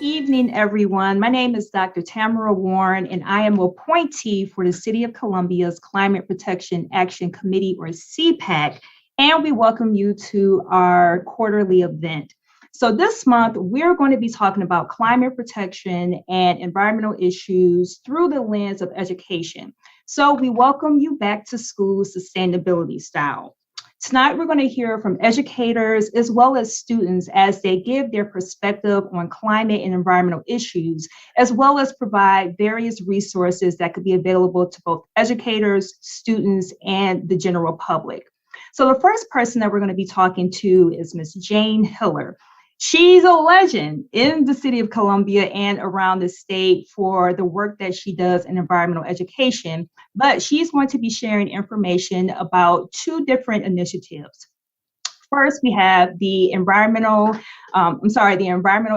evening, everyone. My name is Dr. Tamara Warren, and I am appointee for the City of Columbia's Climate Protection Action Committee, or CPAC, and we welcome you to our quarterly event. So this month, we're going to be talking about climate protection and environmental issues through the lens of education. So we welcome you back to school sustainability style. Tonight, we're going to hear from educators as well as students as they give their perspective on climate and environmental issues, as well as provide various resources that could be available to both educators, students, and the general public. So the first person that we're going to be talking to is Ms. Jane Hiller. She's a legend in the city of Columbia and around the state for the work that she does in environmental education, but she's going to be sharing information about two different initiatives. First, we have the Environmental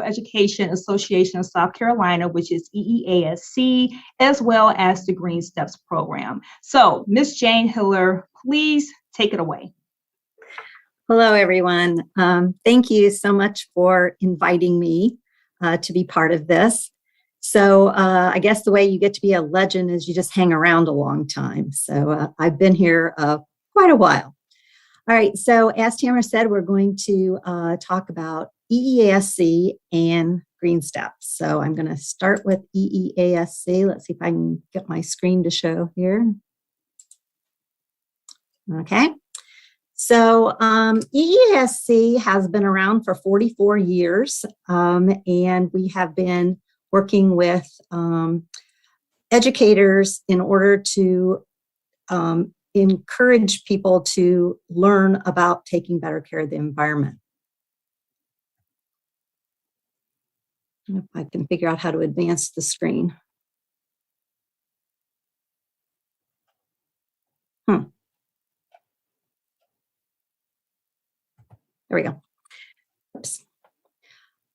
Education Association of South Carolina, which is EEASC, as well as the Green Steps program. So, Ms. Jane Hiller, please take it away. Hello, everyone. Thank you so much for inviting me to be part of this. So I guess the way you get to be a legend is you just hang around a long time. So I've been here quite a while. All right, so as Tamara said, we're going to talk about EEASC and Green Steps. So I'm going to start with EEASC. Let's see if I can get my screen to show here. Okay. So EEASC has been around for 44 years, and we have been working with educators in order to encourage people to learn about taking better care of the environment. If I can figure out how to advance the screen. There we go. Oops.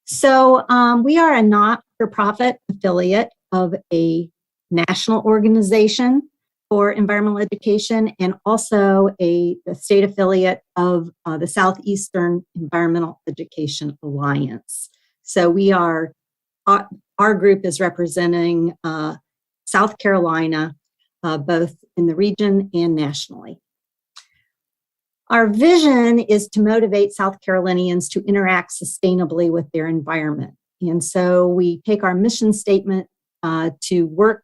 So we are a not-for-profit affiliate of a national organization for environmental education and also the state affiliate of the Southeastern Environmental Education Alliance. So we are, our group is representing South Carolina, both in the region and nationally. Our vision is to motivate South Carolinians to interact sustainably with their environment. And so we take our mission statement to work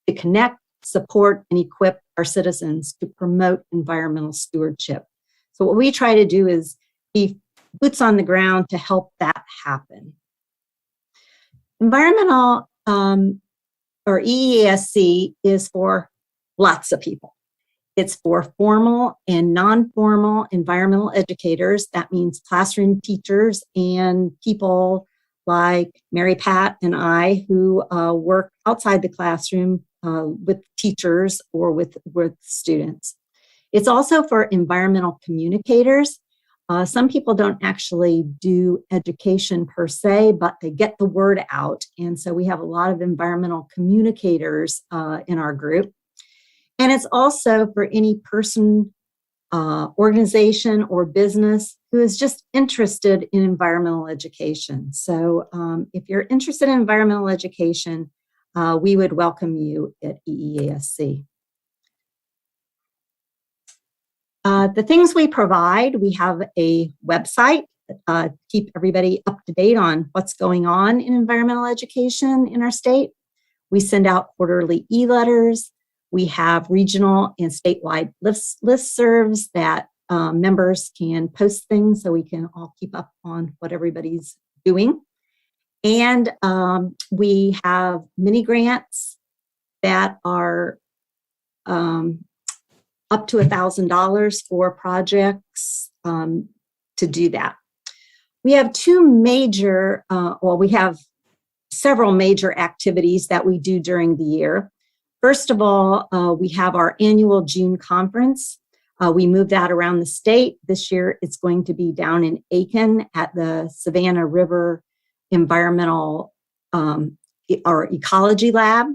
to connect, support, and equip our citizens to promote environmental stewardship. So what we try to do is be boots on the ground to help that happen. Environmental, or EEASC, is for lots of people. It's for formal and non-formal environmental educators. That means classroom teachers and people like Mary Pat and I who work outside the classroom with teachers or with students. It's also for environmental communicators. Some people don't actually do education per se, but they get the word out. And so we have a lot of environmental communicators in our group. And it's also for any person, organization, or business who is just interested in environmental education. So if you're interested in environmental education, we would welcome you at EEASC. The things we provide, we have a website to keep everybody up to date on what's going on in environmental education in our state. We send out quarterly e-letters. We have regional and statewide listservs that members can post things so we can all keep up on what everybody's doing. And we have mini grants that are up to $1,000 for projects to do that. We have two major, we have several major activities that we do during the year. First of all, we have our annual June conference. We move that around the state. This year, it's going to be down in Aiken at the Savannah River Environmental or Ecology Lab.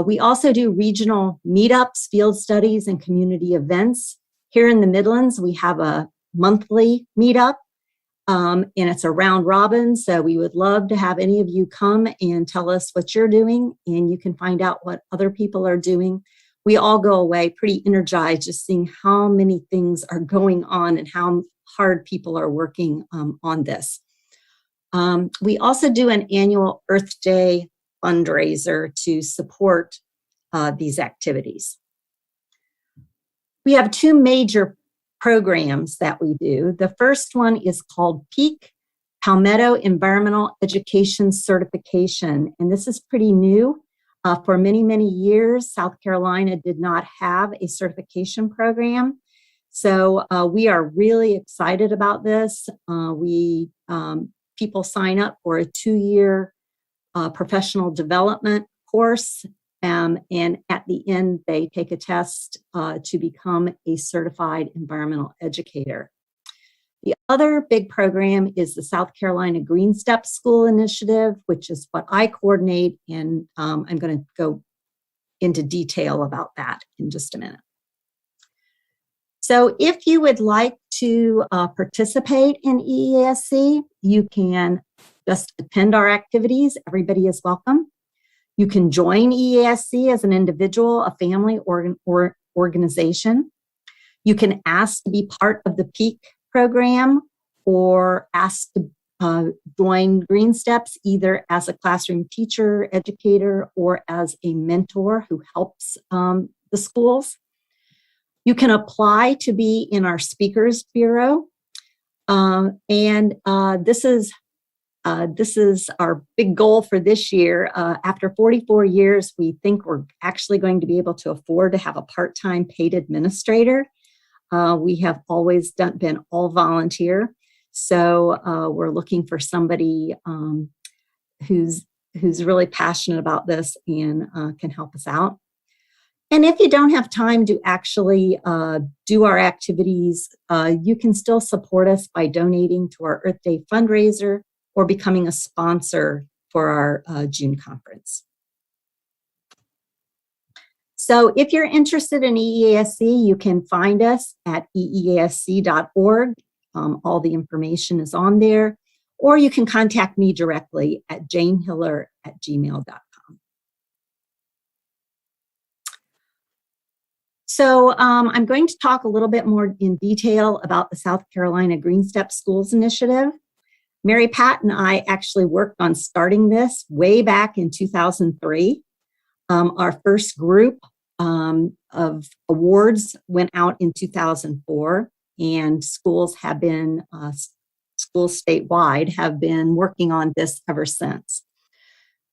We also do regional meetups, field studies, and community events. Here in the Midlands, we have a monthly meetup. And it's a round robin, so we would love to have any of you come and tell us what you're doing, and you can find out what other people are doing. We all go away pretty energized just seeing how many things are going on and how hard people are working on this. We also do an annual Earth Day fundraiser to support these activities. We have two major programs that we do. The first one is called PEAC, Palmetto Environmental Education Certification, and this is pretty new. For many, many years, South Carolina did not have a certification program. So we are really excited about this. People sign up for a 2-year professional development course, and at the end, they take a test to become a certified environmental educator. The other big program is the South Carolina Green Steps School Initiative, which is what I coordinate, and I'm going to go into detail about that in just a minute. So if you would like to participate in EESC, you can just attend our activities. Everybody is welcome. You can join EESC as an individual, a family, or organization. You can ask to be part of the PEAC program or ask to join Green Steps either as a classroom teacher, educator, or as a mentor who helps the schools. You can apply to be in our Speakers Bureau. This is our big goal for this year. After 44 years, we think we're actually going to be able to afford to have a part-time paid administrator. We have always been all volunteer. So we're looking for somebody who's really passionate about this and can help us out. And if you don't have time to actually do our activities, you can still support us by donating to our Earth Day fundraiser or becoming a sponsor for our June conference. So if you're interested in EESC, you can find us at eesc.org. All the information is on there. Or you can contact me directly at janehiller@gmail.com. So I'm going to talk a little bit more in detail about the South Carolina Green Steps Schools Initiative. Mary Pat and I actually worked on starting this way back in 2003. Our first group of awards went out in 2004, and schools statewide have been working on this ever since.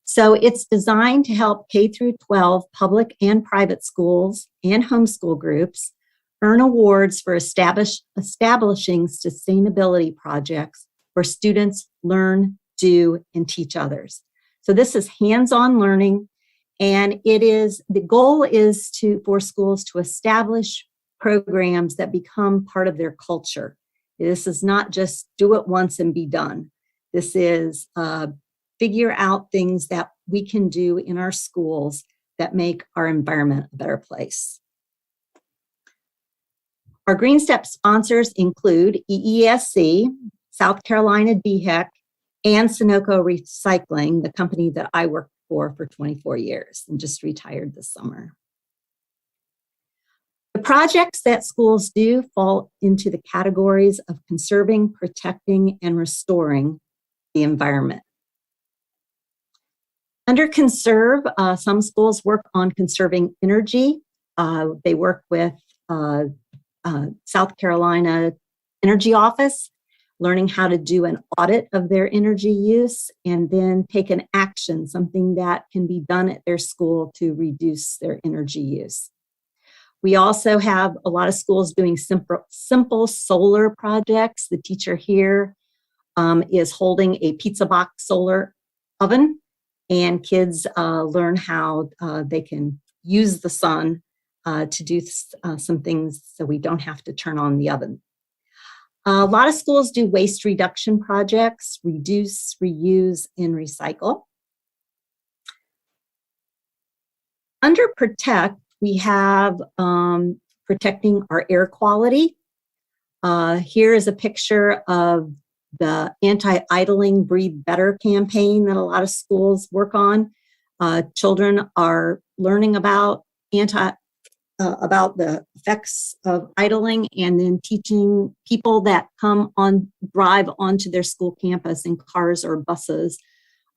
So it's designed to help K through 12 public and private schools and homeschool groups earn awards for establishing sustainability projects where students learn, do, and teach others. So this is hands-on learning, and the goal is for schools to establish programs that become part of their culture. This is not just do it once and be done. This is figure out things that we can do in our schools that make our environment a better place. Our Green Step sponsors include EESC, South Carolina DHEC, and Sunoco Recycling, the company that I worked for 24 years and just retired this summer. The projects that schools do fall into the categories of conserving, protecting, and restoring the environment. Under conserve, some schools work on conserving energy. They work with South Carolina Energy Office, learning how to do an audit of their energy use and then take an action, something that can be done at their school to reduce their energy use. We also have a lot of schools doing simple solar projects. The teacher here is holding a pizza box solar oven, and kids learn how they can use the sun to do some things so we don't have to turn on the oven. A lot of schools do waste reduction projects, reduce, reuse, and recycle. Under protect, we have protecting our air quality. Here is a picture of the anti-idling breathe better campaign that a lot of schools work on. Children are learning about the effects of idling, and then teaching people that drive onto their school campus in cars or buses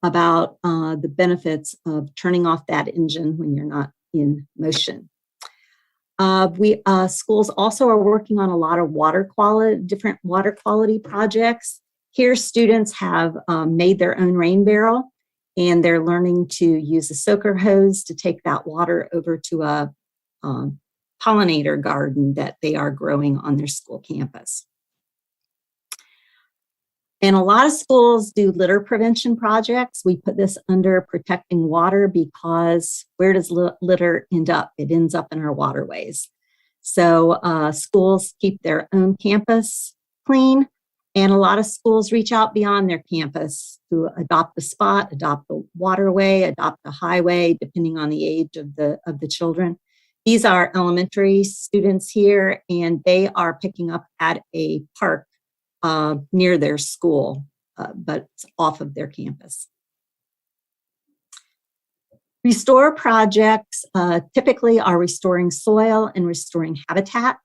about the benefits of turning off that engine when you're not in motion. Schools also are working on a lot of different water quality projects. Here, students have made their own rain barrel, and they're learning to use a soaker hose to take that water over to a pollinator garden that they are growing on their school campus. And a lot of schools do litter prevention projects. We put this under protecting water because where does litter end up? It ends up in our waterways. So schools keep their own campus clean, and a lot of schools reach out beyond their campus to adopt a spot, adopt a waterway, adopt a highway, depending on the age of the children. These are elementary students here, and they are picking up at a park near their school, but off of their campus. Restore projects typically are restoring soil and restoring habitat.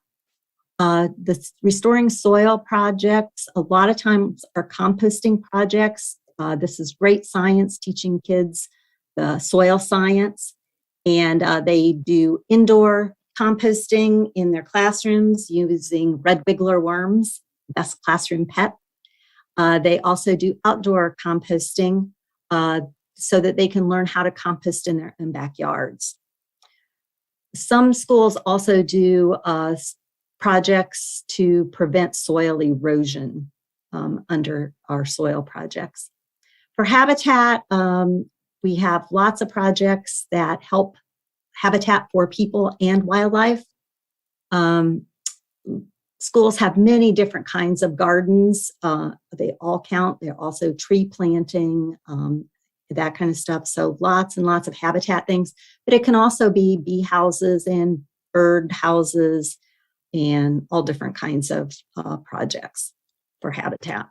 The restoring soil projects a lot of times are composting projects. This is great science, teaching kids the soil science. And they do indoor composting in their classrooms using red wiggler worms, best classroom pet. They also do outdoor composting so that they can learn how to compost in their own backyards. Some schools also do projects to prevent soil erosion under our soil projects. For habitat, we have lots of projects that help habitat for people and wildlife. Schools have many different kinds of gardens. They all count. They're also tree planting, that kind of stuff. So lots and lots of habitat things. But it can also be bee houses and bird houses and all different kinds of projects for habitat.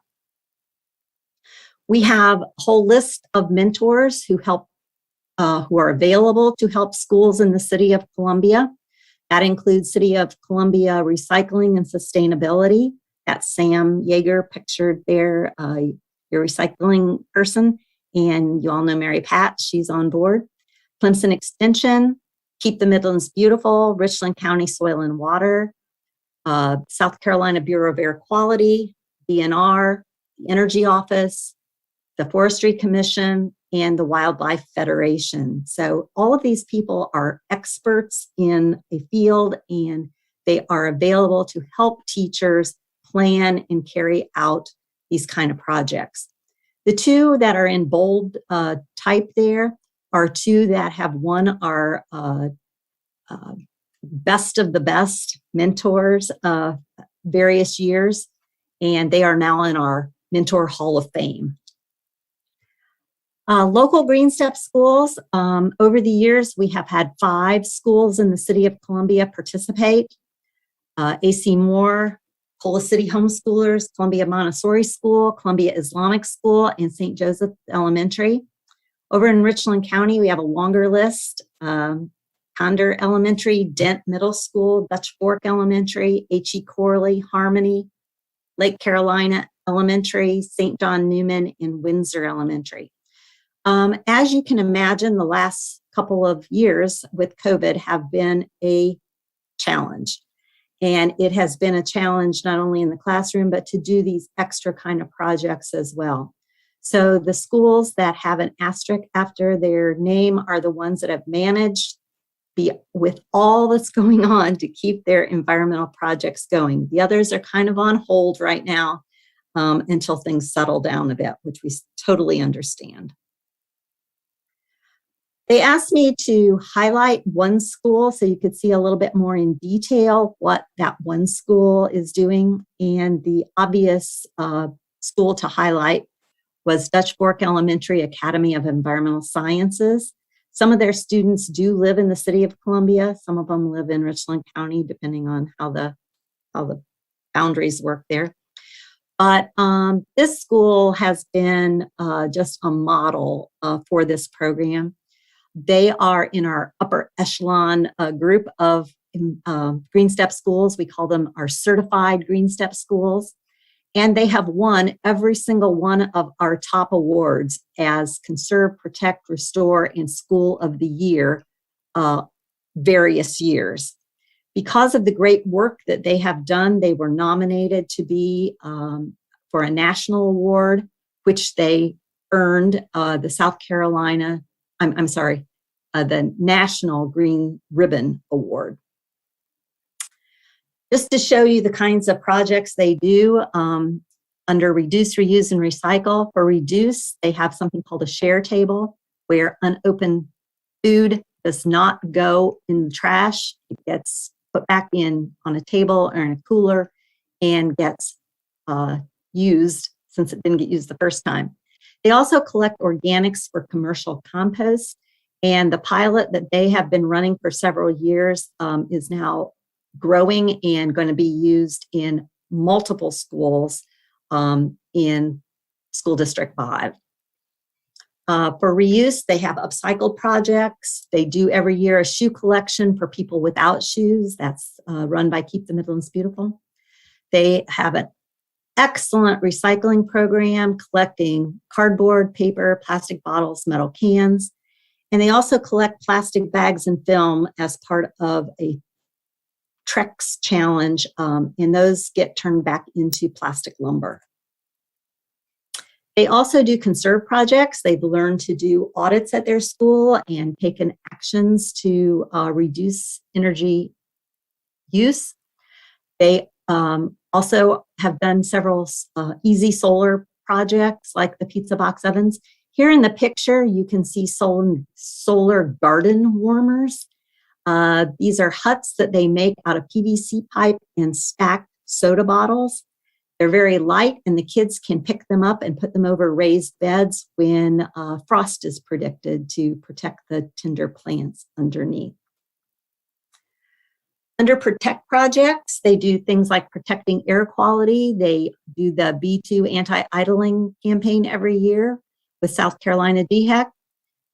We have a whole list of mentors who are available to help schools in the City of Columbia. That includes City of Columbia Recycling and Sustainability. That's Sam Yeager pictured there, your recycling person. And you all know Mary Pat, she's on board. Clemson Extension, Keep the Midlands Beautiful, Richland County Soil and Water, South Carolina Bureau of Air Quality, DNR, the Energy Office, the Forestry Commission, and the Wildlife Federation. So all of these people are experts in a field, and they are available to help teachers plan and carry out these kind of projects. The two that are in bold type there are two that have won our best of the best mentors various years, and they are now in our Mentor Hall of Fame. Local Green Step schools, over the years, we have had 5 schools in the City of Columbia participate. AC Moore, Cola City Homeschoolers, Columbia Montessori School, Columbia Islamic School, and St. Joseph Elementary. Over in Richland County, we have a longer list. Conder Elementary, Dent Middle School, Dutch Fork Elementary, H.E. Corley, Harmony, Lake Carolina Elementary, St. John Newman, and Windsor Elementary. As you can imagine, the last couple of years with COVID have been a challenge. And it has been a challenge not only in the classroom, but to do these extra kind of projects as well. So the schools that have an asterisk after their name are the ones that have managed with all that's going on to keep their environmental projects going. The others are kind of on hold right now until things settle down a bit, which we totally understand. They asked me to highlight one school so you could see a little bit more in detail what that one school is doing. And the obvious school to highlight was Dutch Fork Elementary Academy of Environmental Sciences. Some of their students do live in the City of Columbia. Some of them live in Richland County, depending on how the boundaries work there. But this school has been just a model for this program. They are in our upper echelon group of Green Step schools. We call them our certified Green Step schools. And they have won every single one of our top awards as Conserve, Protect, Restore, and School of the Year various years. Because of the great work that they have done, they were nominated to be for a national award, which they earned the the National Green Ribbon Award. Just to show you the kinds of projects they do under Reduce, Reuse, and Recycle. For Reduce, they have something called a share table where unopened food does not go in the trash. It gets put back in on a table or in a cooler and gets used since it didn't get used the first time. They also collect organics for commercial compost, and the pilot that they have been running for several years is now growing and going to be used in multiple schools in School District 5. For Reuse, they have upcycle projects. They do every year a shoe collection for people without shoes. That's run by Keep the Midlands Beautiful. They have an excellent recycling program collecting cardboard, paper, plastic bottles, metal cans. And they also collect plastic bags and film as part of a Trex challenge, and those get turned back into plastic lumber. They also do conserve projects. They've learned to do audits at their school and taken actions to reduce energy use. They also have done several easy solar projects like the pizza box ovens. Here in the picture, you can see solar garden warmers. These are huts that they make out of PVC pipe and stacked soda bottles. They're very light, and the kids can pick them up and put them over raised beds when frost is predicted to protect the tender plants underneath. Under Protect projects, they do things like protecting air quality. They do the B2 anti-idling campaign every year with South Carolina DHEC.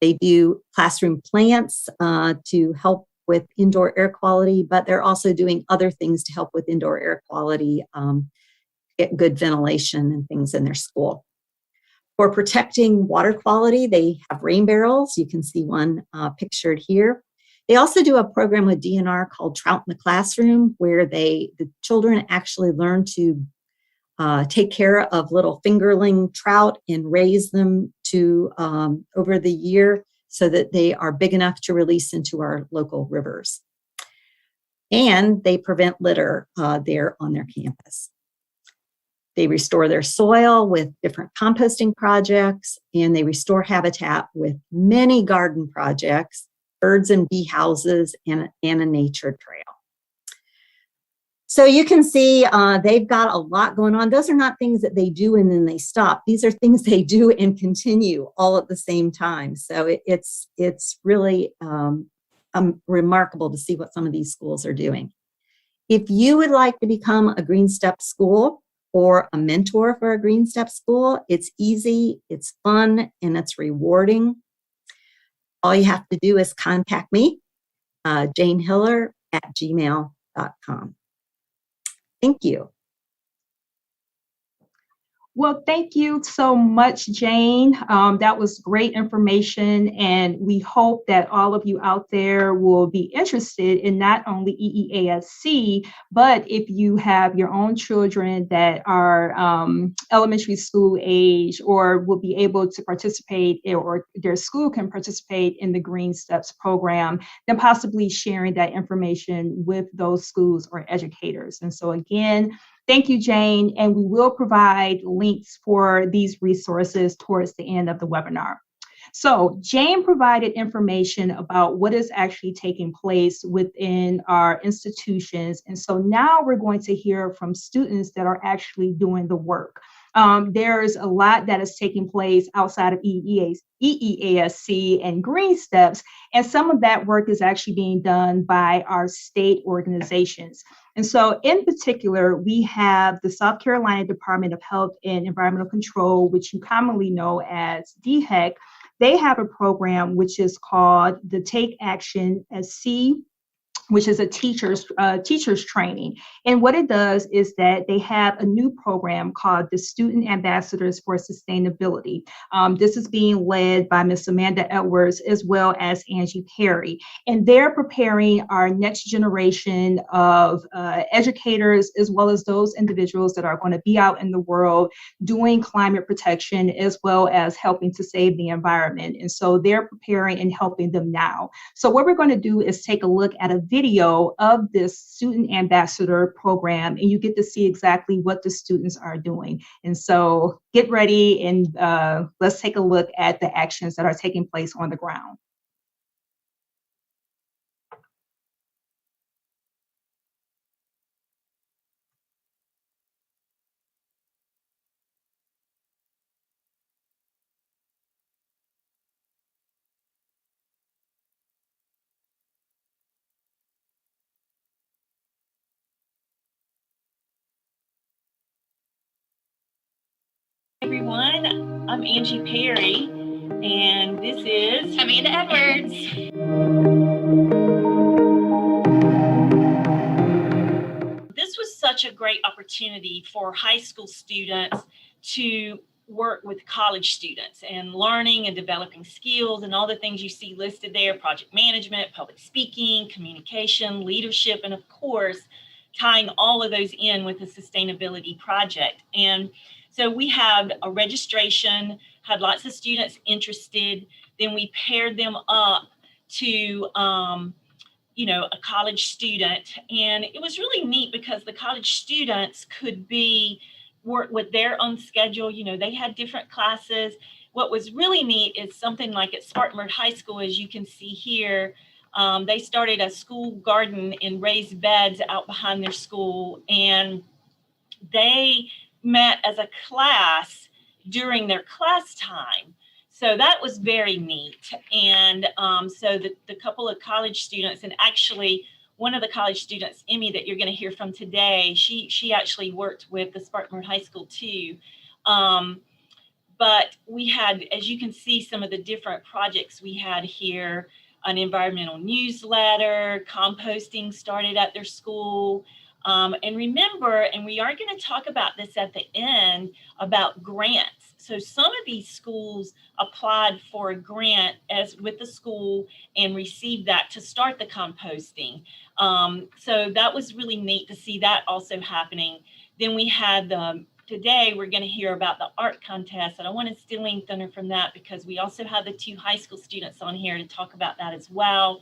They do classroom plants to help with indoor air quality, but they're also doing other things to help with indoor air quality, get good ventilation and things in their school. For protecting water quality, they have rain barrels. You can see one pictured here. They also do a program with DNR called Trout in the Classroom, where the children actually learn to take care of little fingerling trout and raise them to over the year so that they are big enough to release into our local rivers. And they prevent litter there on their campus. They restore their soil with different composting projects, and they restore habitat with many garden projects, birds and bee houses, and a nature trail. So you can see they've got a lot going on. Those are not things that they do and then they stop. These are things they do and continue all at the same time. So it's really remarkable to see what some of these schools are doing. If you would like to become a Green Step school or a mentor for a Green Step school, it's easy, it's fun, and it's rewarding. All you have to do is contact me, janehiller@gmail.com. Thank you. Well, thank you so much, Jane. That was great information, and we hope that all of you out there will be interested in not only EEASC, but if you have your own children that are elementary school age or will be able to participate, or their school can participate in the Green Steps program, then possibly sharing that information with those schools or educators. And so again, thank you, Jane, and we will provide links for these resources towards the end of the webinar. So Jane provided information about what is actually taking place within our institutions. And so now we're going to hear from students that are actually doing the work. There's a lot that is taking place outside of EEASC and Green Steps, and some of that work is actually being done by our state organizations. And so in particular, we have the South Carolina Department of Health and Environmental Control, which you commonly know as DHEC. They have a program which is called the Take Action SC, which is a teacher's training. And what it does is that they have a new program called the Student Ambassadors for Sustainability. This is being led by Ms. Amanda Edwards as well as Angie Perry. And they're preparing our next generation of educators, as well as those individuals that are going to be out in the world doing climate protection, as well as helping to save the environment. And so they're preparing and helping them now. So what we're going to do is take a look at a video of this student ambassador program, and you get to see exactly what the students are doing. And so get ready and let's take a look at the actions that are taking place on the ground. Everyone, I'm Angie Perry, and this is Amanda Edwards. This was such a great opportunity for high school students to work with college students and learning and developing skills and all the things you see listed there: project management, public speaking, communication, leadership, and of course, tying all of those in with a sustainability project. And so we had a registration, had lots of students interested. Then we paired them up to, a college student. And it was really neat because the college students could work with their own schedule. They had different classes. What was really neat is something like at Spartanburg High School, as you can see here, they started a school garden in raised beds out behind their school, and they met as a class during their class time. So that was very neat. And so the couple of college students, and actually one of the college students, Emmy, that you're going to hear from today, she actually worked with the Spartanburg High School too. But we had, as you can see, some of the different projects we had here: an environmental newsletter, composting started at their school. And remember, and we are going to talk about this at the end, about grants. So some of these schools applied for a grant with the school and received that to start the composting. So that was really neat to see that also happening. Then we had today we're going to hear about the art contest. And I want to steal any thunder from that because we also have the 2 high school students on here to talk about that as well.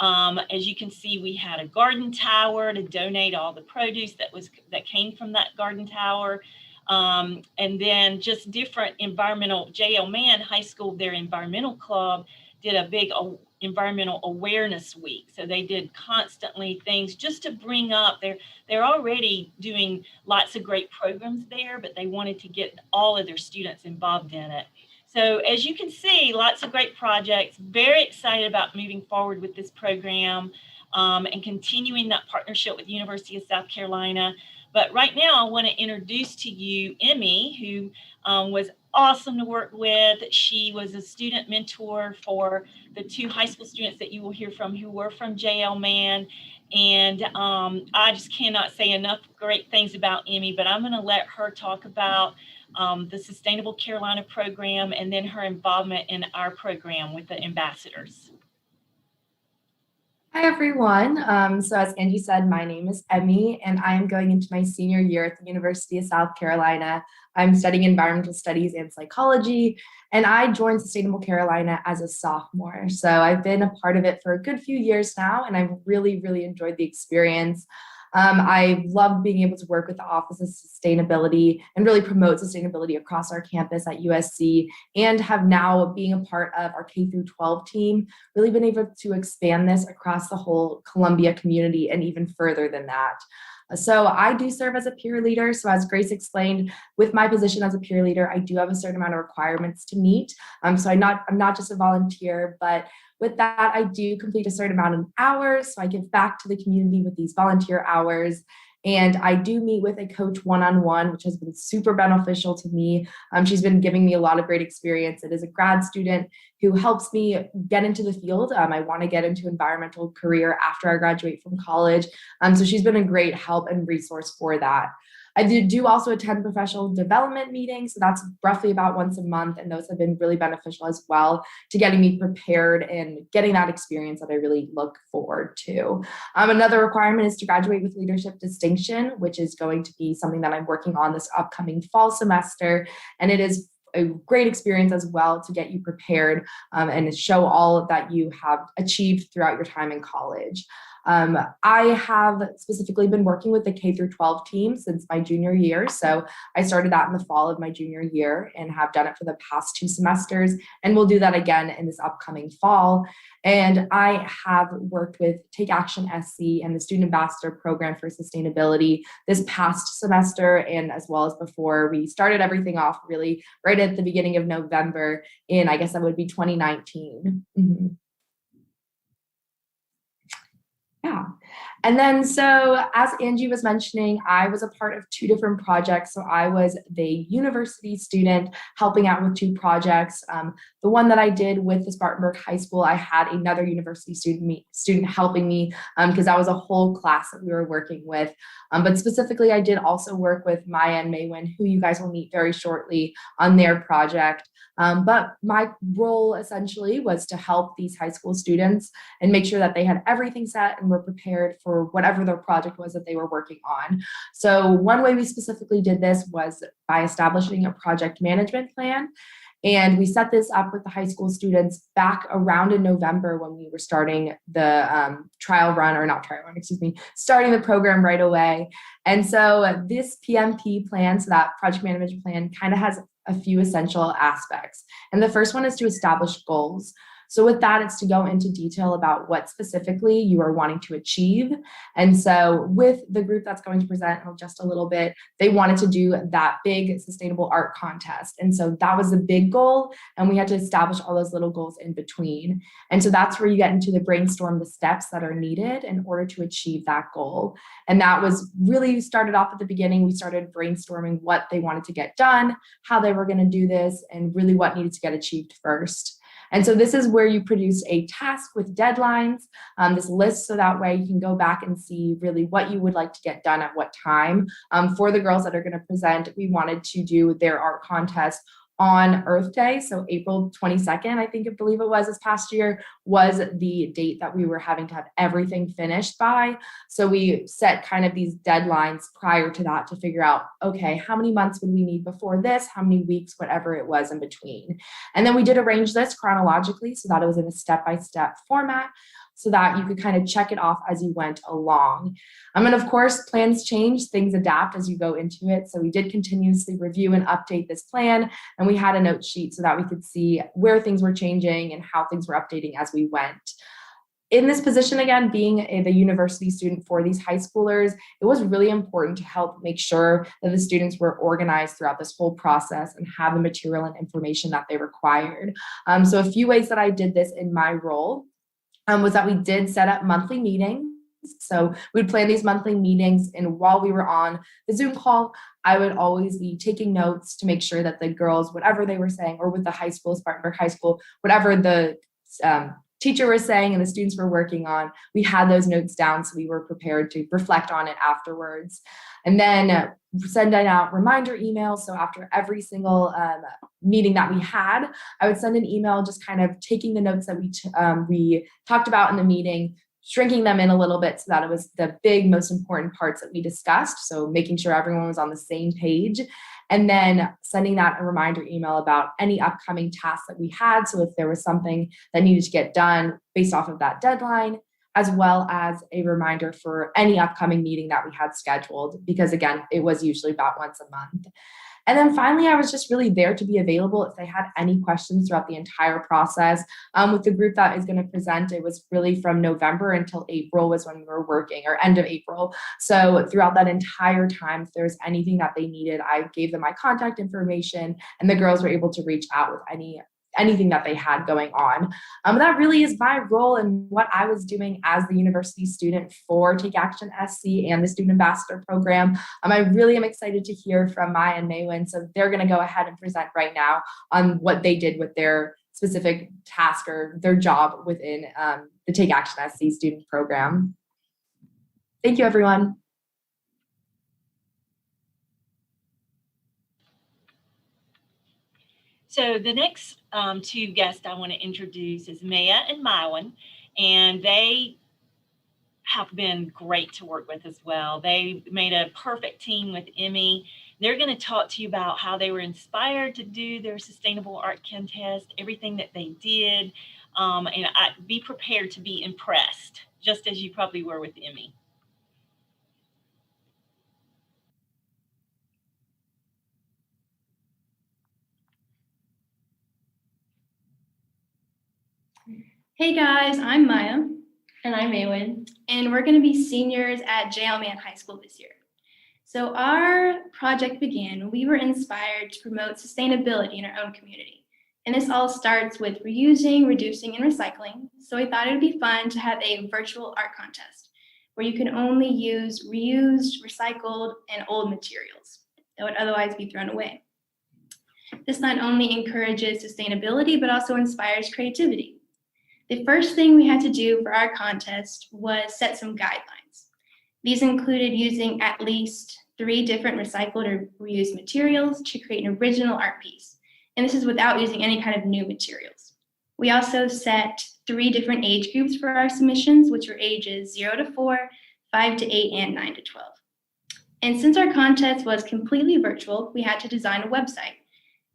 As you can see, we had a garden tower to donate all the produce that came from that garden tower. And then just different environmental, J.L. Mann High School, their environmental club did a big environmental awareness week. So they did constantly things just to bring up they're already doing lots of great programs there, but they wanted to get all of their students involved in it. So as you can see, lots of great projects, very excited about moving forward with this program and continuing that partnership with the University of South Carolina. But right now I want to introduce to you Emmy, who was awesome to work with. She was a student mentor for the 2 high school students that you will hear from who were from J.L. Mann. And I just cannot say enough great things about Emmy, but I'm going to let her talk about the Sustainable Carolina program and then her involvement in our program with the ambassadors. Hi, everyone. So as Angie said, my name is Emmy, and I am going into my senior year at the University of South Carolina. I'm studying environmental studies and psychology, and I joined Sustainable Carolina as a sophomore. So I've been a part of it for a good few years now, and I've really, really enjoyed the experience. I love being able to work with the Office of Sustainability and really promote sustainability across our campus at USC, and have now, being a part of our K through 12 team, really been able to expand this across the whole Columbia community and even further than that. So I do serve as a peer leader. So as Grace explained, with my position as a peer leader, I do have a certain amount of requirements to meet. So I'm not just a volunteer, but with that, I do complete a certain amount of hours. So I give back to the community with these volunteer hours. And I do meet with a coach one-on-one, which has been super beneficial to me. She's been giving me a lot of great experience. It is a grad student who helps me get into the field. I want to get into environmental career after I graduate from college. So she's been a great help and resource for that. I do also attend professional development meetings. So that's roughly about once a month. And those have been really beneficial as well to getting me prepared and getting that experience that I really look forward to. Another requirement is to graduate with leadership distinction, which is going to be something that I'm working on this upcoming fall semester. And it is a great experience as well to get you prepared and show all that you have achieved throughout your time in college. I have specifically been working with the K through 12 team since my junior year. So I started that in the fall of my junior year and have done it for the past 2 semesters. And we'll do that again in this upcoming fall. And I have worked with Take Action SC and the Student Ambassador Program for Sustainability this past semester, and as well as before. We started everything off really right at the beginning of November in, I guess that would be 2019. Mm-hmm. Yeah. And then, so as Angie was mentioning, I was a part of 2 different projects. So I was the university student helping out with 2 projects. The one that I did with the Spartanburg High School, I had another university student helping me because that was a whole class that we were working with. But specifically, I did also work with Maya and Maywin, who you guys will meet very shortly, on their project. But my role essentially was to help these high school students and make sure that they had everything set and were prepared for whatever their project was that they were working on. So one way we specifically did this was by establishing a project management plan. And we set this up with the high school students back around in November when we were starting the starting the program right away. And so this PMP plan, so that project management plan, kind of has a few essential aspects. And the first one is to establish goals. So with that, it's to go into detail about what specifically you are wanting to achieve. And so with the group that's going to present in just a little bit, they wanted to do that big sustainable art contest. And so that was the big goal. And we had to establish all those little goals in between. And so that's where you get into the brainstorm, the steps that are needed in order to achieve that goal. And that was really started off at the beginning. We started brainstorming what they wanted to get done, how they were going to do this, and really what needed to get achieved first. And so this is where you produce a task with deadlines, this list, so that way you can go back and see really what you would like to get done at what time. For the girls that are going to present, we wanted to do their art contest on Earth Day. So April 22nd, I believe it was this past year, was the date that we were having to have everything finished by. So we set kind of these deadlines prior to that to figure out, okay, how many months would we need before this? How many weeks, whatever it was in between. And then we did arrange this chronologically so that it was in a step-by-step format, so that you could kind of check it off as you went along. And of course, plans change, things adapt as you go into it. So we did continuously review and update this plan, and we had a note sheet so that we could see where things were changing and how things were updating as we went. In this position, again, being the university student for these high schoolers, it was really important to help make sure that the students were organized throughout this whole process and have the material and information that they required. So a few ways that I did this in my role was that we did set up monthly meetings. So we'd plan these monthly meetings, and while we were on the Zoom call, I would always be taking notes to make sure that the girls, whatever they were saying, or with the high school, Spartanburg High School, whatever the teacher was saying and the students were working on, we had those notes down so we were prepared to reflect on it afterwards. And then sending out reminder emails. So after every single meeting that we had, I would send an email just kind of taking the notes that we talked about in the meeting, shrinking them in a little bit so that it was the big, most important parts that we discussed. So making sure everyone was on the same page. And then sending that a reminder email about any upcoming tasks that we had. So if there was something that needed to get done based off of that deadline, as well as a reminder for any upcoming meeting that we had scheduled, because again, it was usually about once a month. And then finally, I was just really there to be available if they had any questions throughout the entire process. With the group that is going to present, it was really from November until April was when we were working, or end of April. So throughout that entire time, if there was anything that they needed, I gave them my contact information, and the girls were able to reach out with anything that they had going on. That really is my role and what I was doing as the university student for Take Action SC and the Student Ambassador Program. I really am excited to hear from Maya and Maywin, so they're going to go ahead and present right now on what they did with their specific task or their job within the Take Action SC student program. Thank you, everyone. So the next two guests I want to introduce is Maya and Mywin, and they have been great to work with as well. They made a perfect team with Emmy. They're going to talk to you about how they were inspired to do their sustainable art contest, everything that they did, and be prepared to be impressed, just as you probably were with Emmy. Hey guys, I'm Maya. And I'm Maywin. And we're going to be seniors at J.L. Mann High School this year. So our project began when we were inspired to promote sustainability in our own community. And this all starts with reusing, reducing, and recycling. So we thought it would be fun to have a virtual art contest where you can only use reused, recycled, and old materials that would otherwise be thrown away. This not only encourages sustainability, but also inspires creativity. The first thing we had to do for our contest was set some guidelines. These included using at least 3 different recycled or reused materials to create an original art piece. And this is without using any kind of new materials. We also set 3 different age groups for our submissions, which were ages 0 to 4, 5 to 8, and 9 to 12. And since our contest was completely virtual, we had to design a website.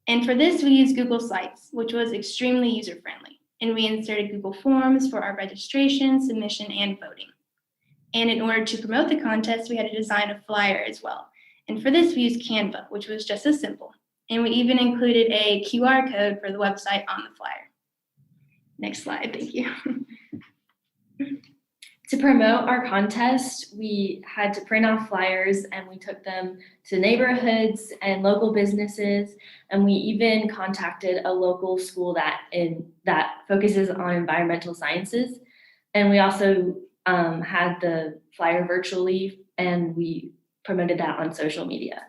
And for this, we used Google Sites, which was extremely user-friendly. And we inserted Google Forms for our registration, submission, and voting. And in order to promote the contest, we had to design a flyer as well. And for this, we used Canva, which was just as simple. And we even included a QR code for the website on the flyer. Next slide, thank you. To promote our contest, we had to print off flyers and we took them to neighborhoods and local businesses. And we even contacted a local school that focuses on environmental sciences. And we also had the flyer virtually, and we promoted that on social media.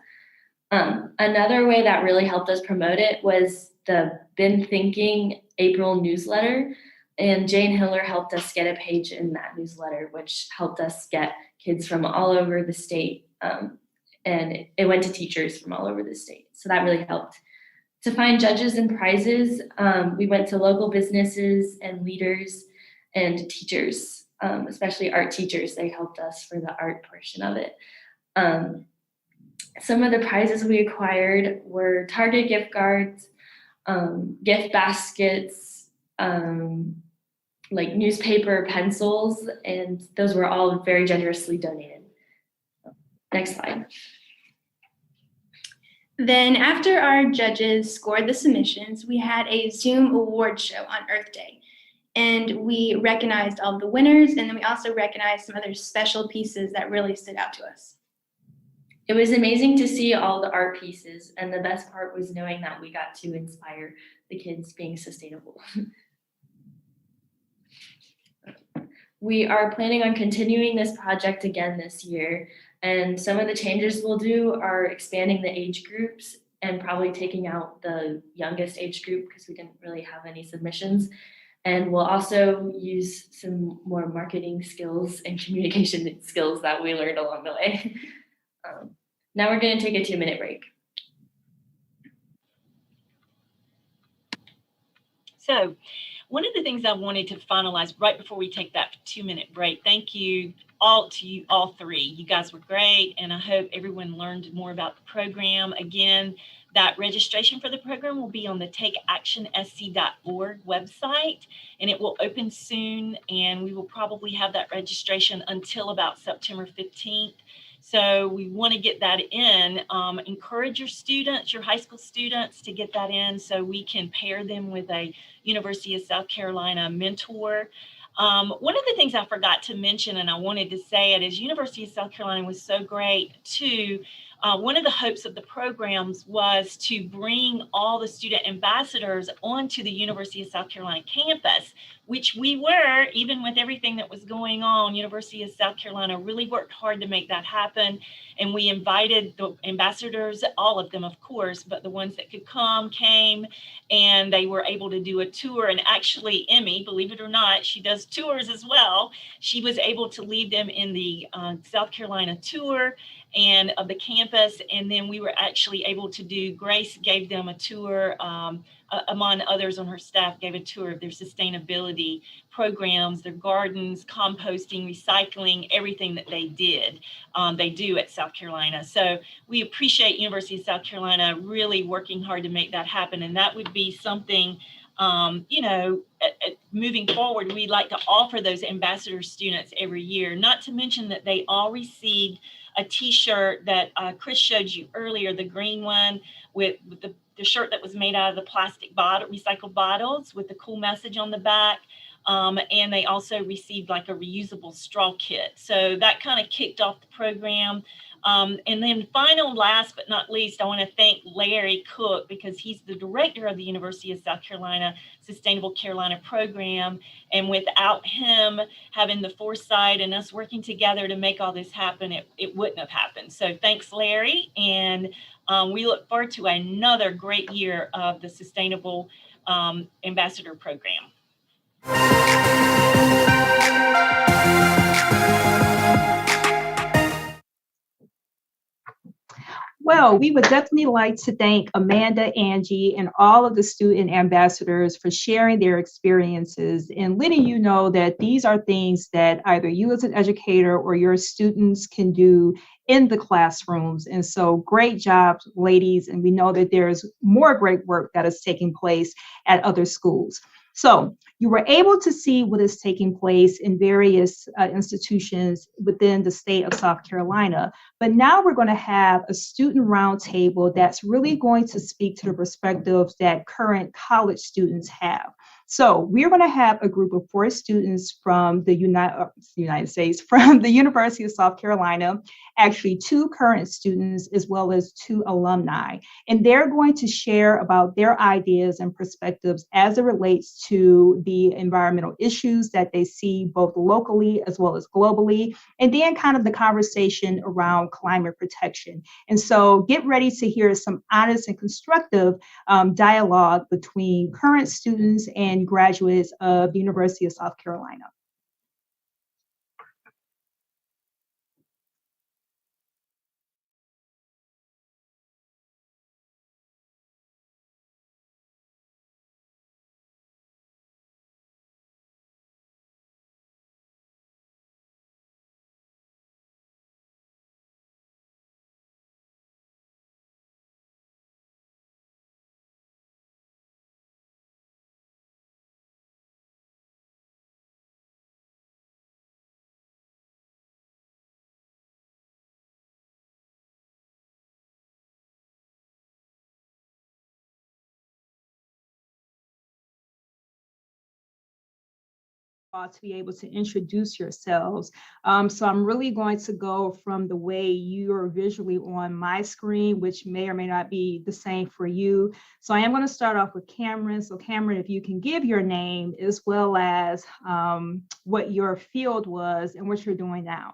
Another way that really helped us promote it was the Been Thinking April newsletter. And Jane Hiller helped us get a page in that newsletter, which helped us get kids from all over the state. And it went to teachers from all over the state. So that really helped. To find judges and prizes, we went to local businesses and leaders and teachers, especially art teachers. They helped us for the art portion of it. Some of the prizes we acquired were Target gift cards, gift baskets, like newspaper pencils, and those were all very generously donated. Next slide. Then after our judges scored the submissions, we had a Zoom award show on Earth Day. And we recognized all the winners, and then we also recognized some other special pieces that really stood out to us. It was amazing to see all the art pieces, and the best part was knowing that we got to inspire the kids being sustainable. We are planning on continuing this project again this year, and some of the changes we'll do are expanding the age groups and probably taking out the youngest age group because we didn't really have any submissions. And we'll also use some more marketing skills and communication skills that we learned along the way. Now we're going to take a 2-minute break. So One of the things I wanted to finalize right before we take that 2-minute break, thank you all to you all three. You guys were great, and I hope everyone learned more about the program. Again, that registration for the program will be on the takeactionsc.org website, and it will open soon, and we will probably have that registration until about September 15th. So we want to get that in. Encourage your students, your high school students, to get that in so we can pair them with a University of South Carolina mentor. One of the things I forgot to mention, and I wanted to say it, is University of South Carolina was so great too. One of the hopes of the programs was to bring all the student ambassadors onto the University of South Carolina campus, which we were, even with everything that was going on. University of South Carolina really worked hard to make that happen. And we invited the ambassadors, all of them, of course, but the ones that could come came, and they were able to do a tour. And actually, Emmy, believe it or not, she does tours as well. She was able to lead them in the South Carolina tour and of the campus. And then we were actually able to do, Grace gave them a tour, among others on her staff, gave a tour of their sustainability programs, their gardens, composting, recycling, everything that they did, they do at South Carolina. So we appreciate University of South Carolina really working hard to make that happen. And that would be something, moving forward, we'd like to offer those ambassador students every year, not to mention that they all received a t-shirt that Chris showed you earlier, the green one with the shirt that was made out of the plastic bottle, recycled bottles with the cool message on the back. And they also received like a reusable straw kit. So that kind of kicked off the program. And then last but not least, I want to thank Larry Cook, because he's the director of the University of South Carolina Sustainable Carolina program. And without him having the foresight and us working together to make all this happen, it wouldn't have happened. So thanks, Larry. And we look forward to another great year of the Sustainable Ambassador Program. Well, we would definitely like to thank Amanda, Angie, and all of the student ambassadors for sharing their experiences and letting you know that these are things that either you as an educator or your students can do in the classrooms. And so great job, ladies. And we know that there's more great work that is taking place at other schools. So you were able to see what is taking place in various institutions within the state of South Carolina. But now we're going to have a student roundtable that's really going to speak to the perspectives that current college students have. So we're going to have a group of 4 students from the United States, from the University of South Carolina, actually 2 current students as well as 2 alumni. And they're going to share about their ideas and perspectives as it relates to the environmental issues that they see both locally as well as globally, and then kind of the conversation around climate protection. And so get ready to hear some honest and constructive dialogue between current students and graduates of the University of South Carolina. To be able to introduce yourselves. So I'm really going to go from the way you're visually on my screen, which may or may not be the same for you. So I am going to start off with Cameron. So Cameron, if you can give your name as well as what your field was and what you're doing now.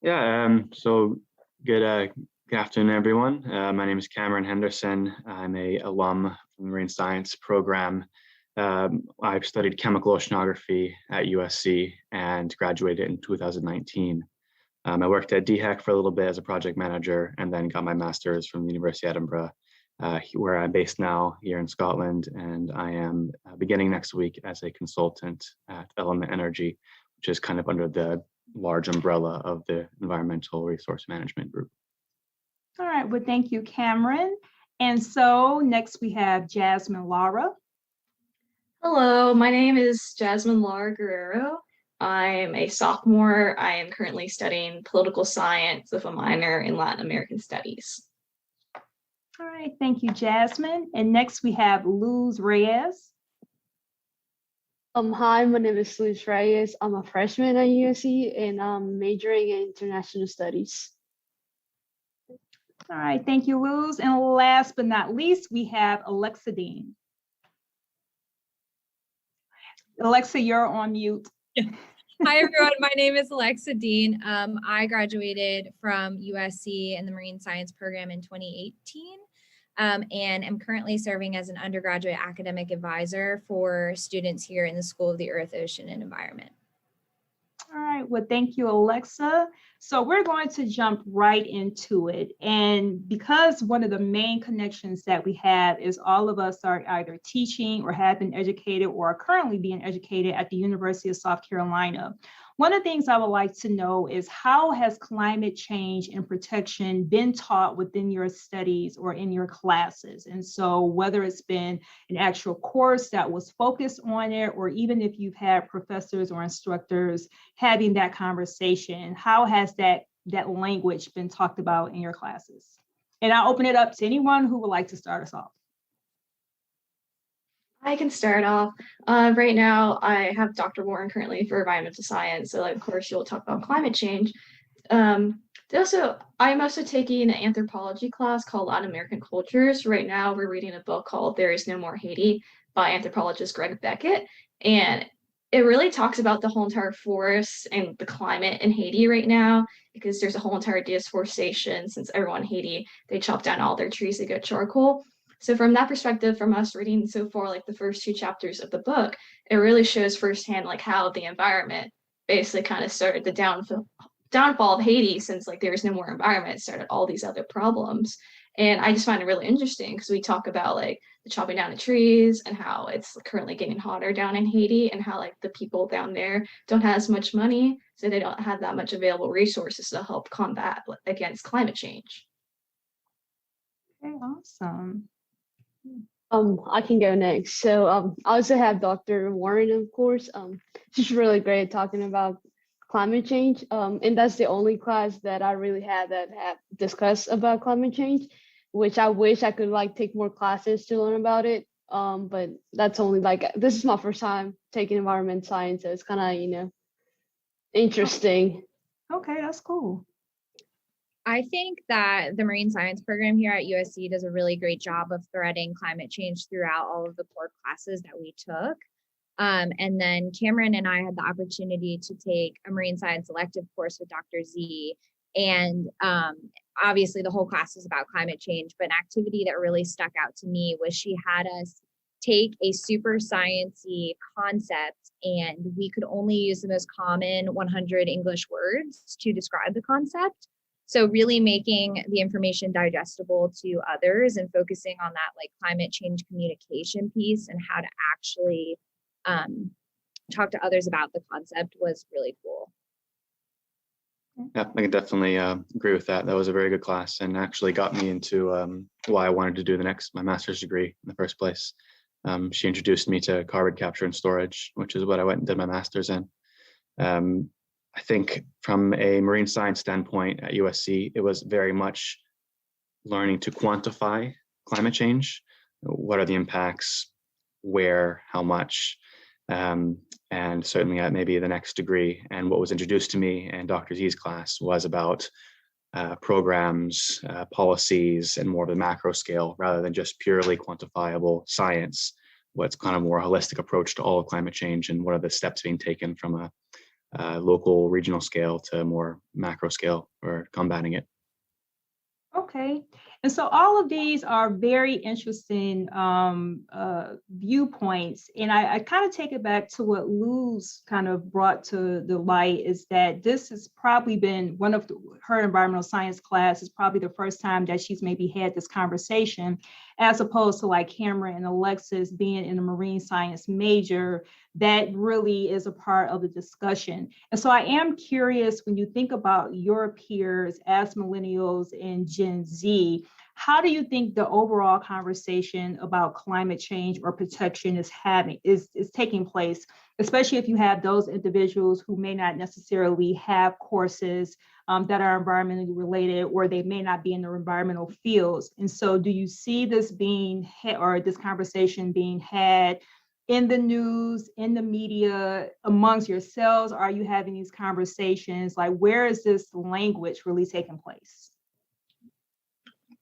Yeah, so good afternoon, everyone. My name is Cameron Henderson. I'm an alum from the Marine Science program. I've studied chemical oceanography at USC and graduated in 2019. I worked at DHEC for a little bit as a project manager and then got my master's from the University of Edinburgh where I'm based now here in Scotland, and I am beginning next week as a consultant at Element Energy, which is kind of under the large umbrella of the Environmental Resource Management Group. All right, well, thank you, Cameron. And so next we have Jasmine Lara. Hello, my name is Jasmine Lara Guerrero. I'm a sophomore. I am currently studying political science with a minor in Latin American studies. All right, thank you, Jasmine. And next we have Luz Reyes. Hi, my name is Luis Reyes. I'm a freshman at USC and I'm majoring in international studies. All right, thank you, Luz. And last but not least, we have Alexa Dean. Alexa, you're on mute. Hi, everyone. My name is Alexa Dean. I graduated from USC in the Marine Science program in 2018 and am currently serving as an undergraduate academic advisor for students here in the School of the Earth, Ocean, and Environment. All right, well, thank you, Alexa. So we're going to jump right into it. And because one of the main connections that we have is all of us are either teaching or have been educated or are currently being educated at the University of South Carolina. One of the things I would like to know is how has climate change and protection been taught within your studies or in your classes? And so whether it's been an actual course that was focused on it, or even if you've had professors or instructors having that conversation, how has that language been talked about in your classes? And I'll open it up to anyone who would like to start us off. I can start off. Right now, I have Dr. Warren currently for environmental science. So, of course, you'll talk about climate change. I'm also taking an anthropology class called Latin American Cultures. Right now, we're reading a book called There Is No More Haiti by anthropologist Greg Beckett. And it really talks about the whole entire forest and the climate in Haiti right now, because there's a whole entire deforestation since everyone in Haiti, they chop down all their trees to get charcoal. So from that perspective, from us reading so far, like the first 2 chapters of the book, it really shows firsthand like how the environment basically kind of started the downfall of Haiti, since like there was no more environment, started all these other problems. And I just find it really interesting because we talk about like the chopping down of trees and how it's currently getting hotter down in Haiti, and how like the people down there don't have as much money, so they don't have that much available resources to help combat against climate change. Okay, awesome. I can go next. So I also have Dr. Warren, of course. She's really great at talking about climate change. And that's the only class that I really had that have discussed about climate change, which I wish I could like take more classes to learn about it. But that's only like, this is my first time taking environment science, so it's kind of, interesting. Okay, that's cool. I think that the marine science program here at USC does a really great job of threading climate change throughout all of the core classes that we took. And then Cameron and I had the opportunity to take a marine science elective course with Dr. Z. And obviously the whole class is about climate change, but an activity that really stuck out to me was she had us take a super sciencey concept, and we could only use the most common 100 English words to describe the concept. So really making the information digestible to others and focusing on that like climate change communication piece and how to actually talk to others about the concept was really cool. Yeah, I can definitely agree with that. That was a very good class and actually got me into why I wanted to do my master's degree in the first place. She introduced me to carbon capture and storage, which is what I went and did my master's in. I think from a marine science standpoint at USC, it was very much learning to quantify climate change. What are the impacts, where, how much, and certainly at maybe the next degree. And what was introduced to me in Dr. Z's class was about programs, policies, and more of the macro scale rather than just purely quantifiable science. What's kind of more holistic approach to all of climate change, and what are the steps being taken from a local, regional scale to more macro scale for combating it. Okay. And so all of these are very interesting viewpoints. And I kind of take it back to what Lou's kind of brought to the light, is that this has probably been one of her environmental science class is probably the first time that she's maybe had this conversation, as opposed to like Cameron and Alexis being in a marine science major. That really is a part of the discussion. And so I am curious, when you think about your peers as millennials and Gen Z, how do you think the overall conversation about climate change or protection is taking place, especially if you have those individuals who may not necessarily have courses that are environmentally related, or they may not be in the environmental fields? And so do you see this being, or this conversation being had in the news, in the media, amongst yourselves? Are you having these conversations? Like, where is this language really taking place?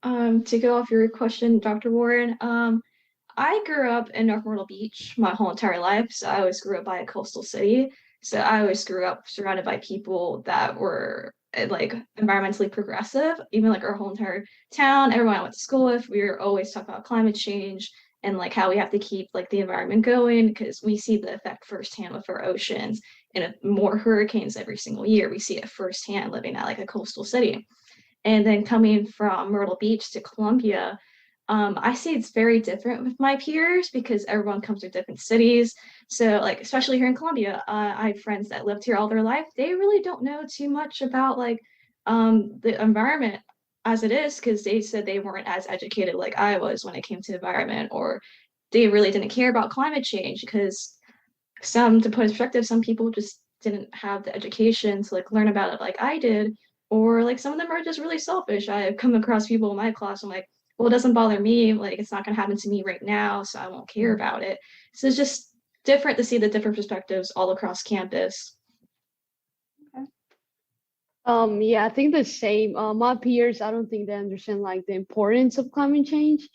To go off your question, Dr. Warren, I grew up in North Myrtle Beach my whole entire life. So I always grew up by a coastal city. So I always grew up surrounded by people that were like environmentally progressive. Even like our whole entire town, everyone I went to school with, we were always talking about climate change and like how we have to keep like the environment going, because we see the effect firsthand with our oceans and more hurricanes every single year. We see it firsthand living at like a coastal city. And then coming from Myrtle Beach to Columbia, I see it's very different with my peers because everyone comes from different cities. So like, especially here in Columbia, I have friends that lived here all their life. They really don't know too much about like the environment as it is, because they said they weren't as educated like I was when it came to environment, or they really didn't care about climate change because to put in perspective, some people just didn't have the education to like learn about it like I did, or like some of them are just really selfish. I've come across people in my class, I'm like, well, it doesn't bother me, like it's not going to happen to me right now, so I won't care about it. So it's just different to see the different perspectives all across campus. Yeah, I think the same. My peers, I don't think they understand like the importance of climate change.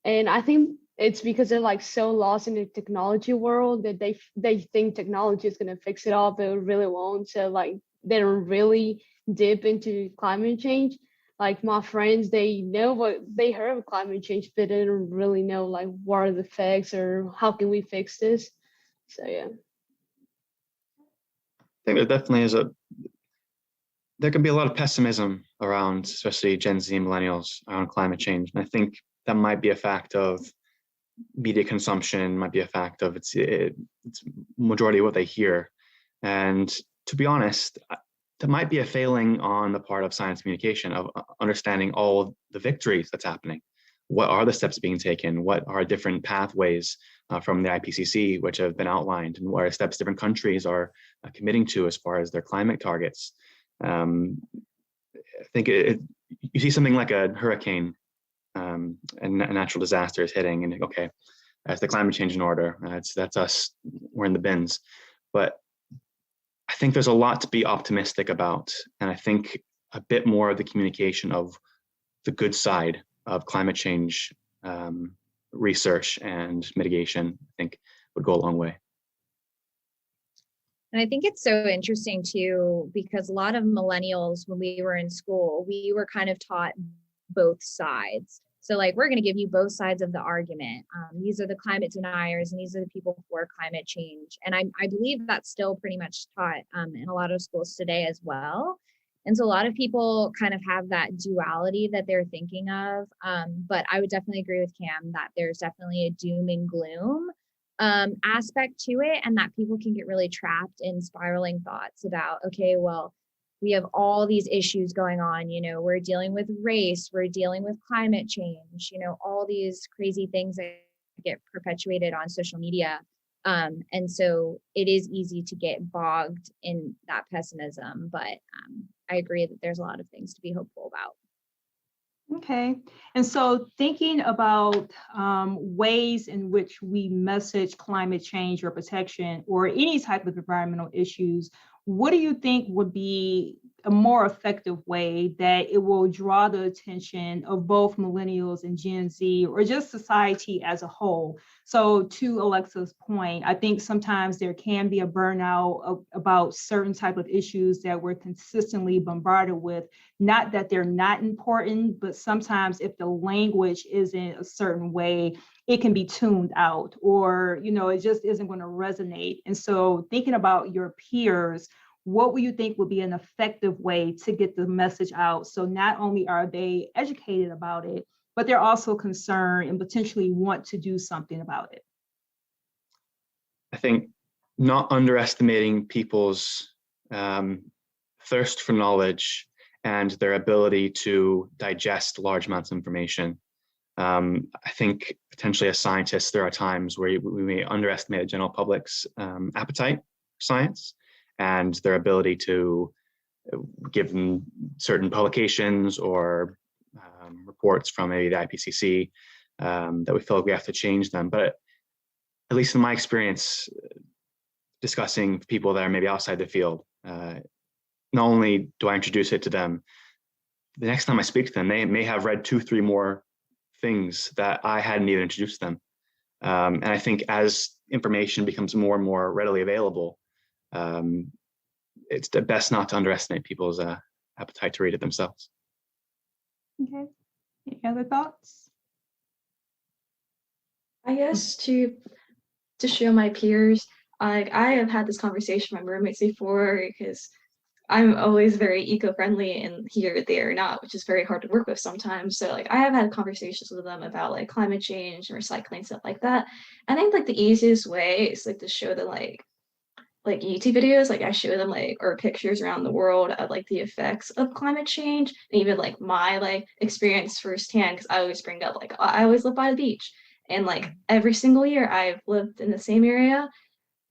And I think it's because they're like so lost in the technology world that they think technology is gonna fix it all, but it really won't. So like they don't really dip into climate change. Like my friends, they know what they heard of climate change, but they don't really know like what are the effects or how can we fix this. So yeah. I think there definitely is there can be a lot of pessimism around, especially Gen Z and millennials, around climate change. And I think that might be a fact of media consumption, might be a fact of it's majority of what they hear. And to be honest, there might be a failing on the part of science communication of understanding all of the victories that's happening. What are the steps being taken? What are different pathways from the IPCC, which have been outlined, and what are steps different countries are committing to as far as their climate targets? I think you see something like a hurricane and a natural disaster is hitting, and okay, that's the climate change in order. That's us. We're in the bins. But I think there's a lot to be optimistic about, and I think a bit more of the communication of the good side of climate change research and mitigation, I think, would go a long way. And I think it's so interesting too, because a lot of millennials, when we were in school, we were kind of taught both sides. So like, we're going to give you both sides of the argument. These are the climate deniers and these are the people for climate change. And I believe that's still pretty much taught in a lot of schools today as well. And so a lot of people kind of have that duality that they're thinking of. But I would definitely agree with Cam that there's definitely a doom and gloom aspect to it, and that people can get really trapped in spiraling thoughts about, okay, well, we have all these issues going on, we're dealing with race, we're dealing with climate change, all these crazy things that get perpetuated on social media. And so it is easy to get bogged in that pessimism, but I agree that there's a lot of things to be hopeful about. Okay, and so thinking about ways in which we message climate change or protection or any type of environmental issues, what do you think would be a more effective way that it will draw the attention of both millennials and Gen Z, or just society as a whole. So to Alexa's point, I think sometimes there can be a burnout about certain type of issues that we're consistently bombarded with. Not that they're not important, but sometimes if the language isn't a certain way, it can be tuned out, or, you know, it just isn't going to resonate. And so thinking about your peers, what would you think would be an effective way to get the message out? So not only are they educated about it, but they're also concerned and potentially want to do something about it. I think not underestimating people's thirst for knowledge and their ability to digest large amounts of information. I think potentially as scientists, there are times where we may underestimate the general public's appetite for science and their ability to give them certain publications or reports from maybe the IPCC that we feel like we have to change them. But at least in my experience, discussing people that are maybe outside the field, not only do I introduce it to them, the next time I speak to them, they may have read 2-3 more things that I hadn't even introduced them. And I think as information becomes more and more readily available, it's the best not to underestimate people's appetite to read it themselves. Okay. Any other thoughts? I guess to show my peers, I have had this conversation with my roommates before, because I'm always very eco-friendly and here they're not, which is very hard to work with sometimes. So like I have had conversations with them about like climate change and recycling, stuff like that. I think like the easiest way is like to show them like YouTube videos. Like I show them like, or pictures around the world of like the effects of climate change, and even like my like experience firsthand, because I always bring up like I always live by the beach, and like every single year I've lived in the same area,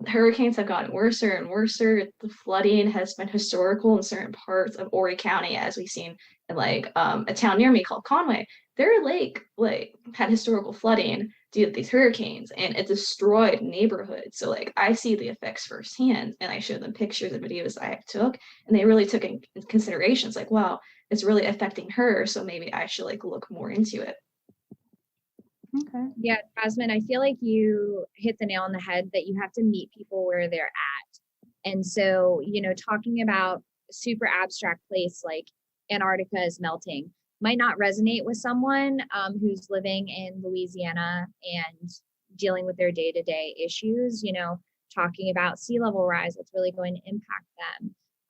hurricanes have gotten worse and worse. The flooding has been historical in certain parts of Horry County, as we've seen in like a town near me called Conway. Their lake like had historical flooding due to these hurricanes, and it destroyed neighborhoods. So like I see the effects firsthand, and I show them pictures and videos I took, and they really took in considerations like, wow, it's really affecting her, so maybe I should like look more into it. Okay. Yeah, Jasmine, I feel like you hit the nail on the head that you have to meet people where they're at. And so, you know, talking about a super abstract place like Antarctica is melting might not resonate with someone who's living in Louisiana and dealing with their day-to-day issues. You know, talking about sea level rise, that's really going to impact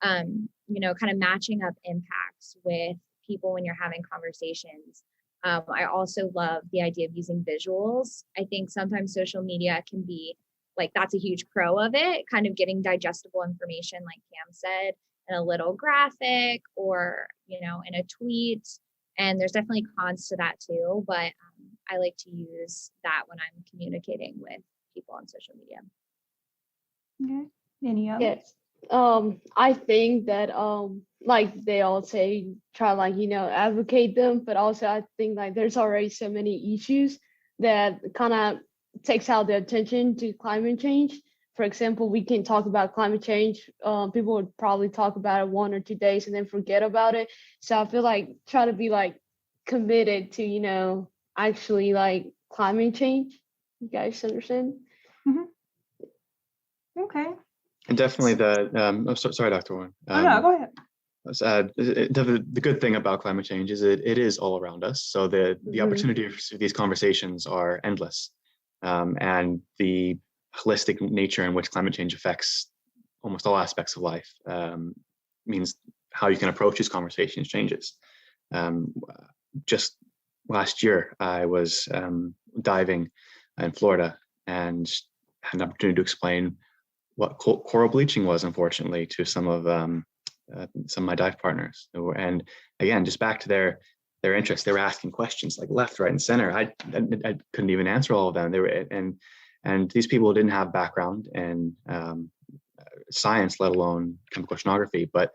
them. You know, kind of matching up impacts with people when you're having conversations. I also love the idea of using visuals. I think sometimes social media can be like, that's a huge pro of it, kind of getting digestible information, like Cam said, in a little graphic or, you know, in a tweet. And there's definitely cons to that too, but I like to use that when I'm communicating with people on social media. Okay. Any others? Yes. I think that like they all say, try like, you know, advocate them, but also I think like there's already so many issues that kind of takes out the attention to climate change. For example, we can talk about climate change. People would probably talk about it 1 or 2 days and then forget about it. So I feel like try to be like committed to, you know, actually like climate change. You guys understand? Mm-hmm. Okay. And definitely sorry, Dr. Warren. No, go ahead. The good thing about climate change is it is all around us. So the opportunity for these conversations are endless. And the holistic nature in which climate change affects almost all aspects of life means how you can approach these conversations changes. Just last year, I was diving in Florida and had an opportunity to explain what coral bleaching was, unfortunately, to some of my dive partners. And again, just back to their interest, they were asking questions like left, right, and center. I couldn't even answer all of them. They were and these people didn't have background in science, let alone chemical oceanography, but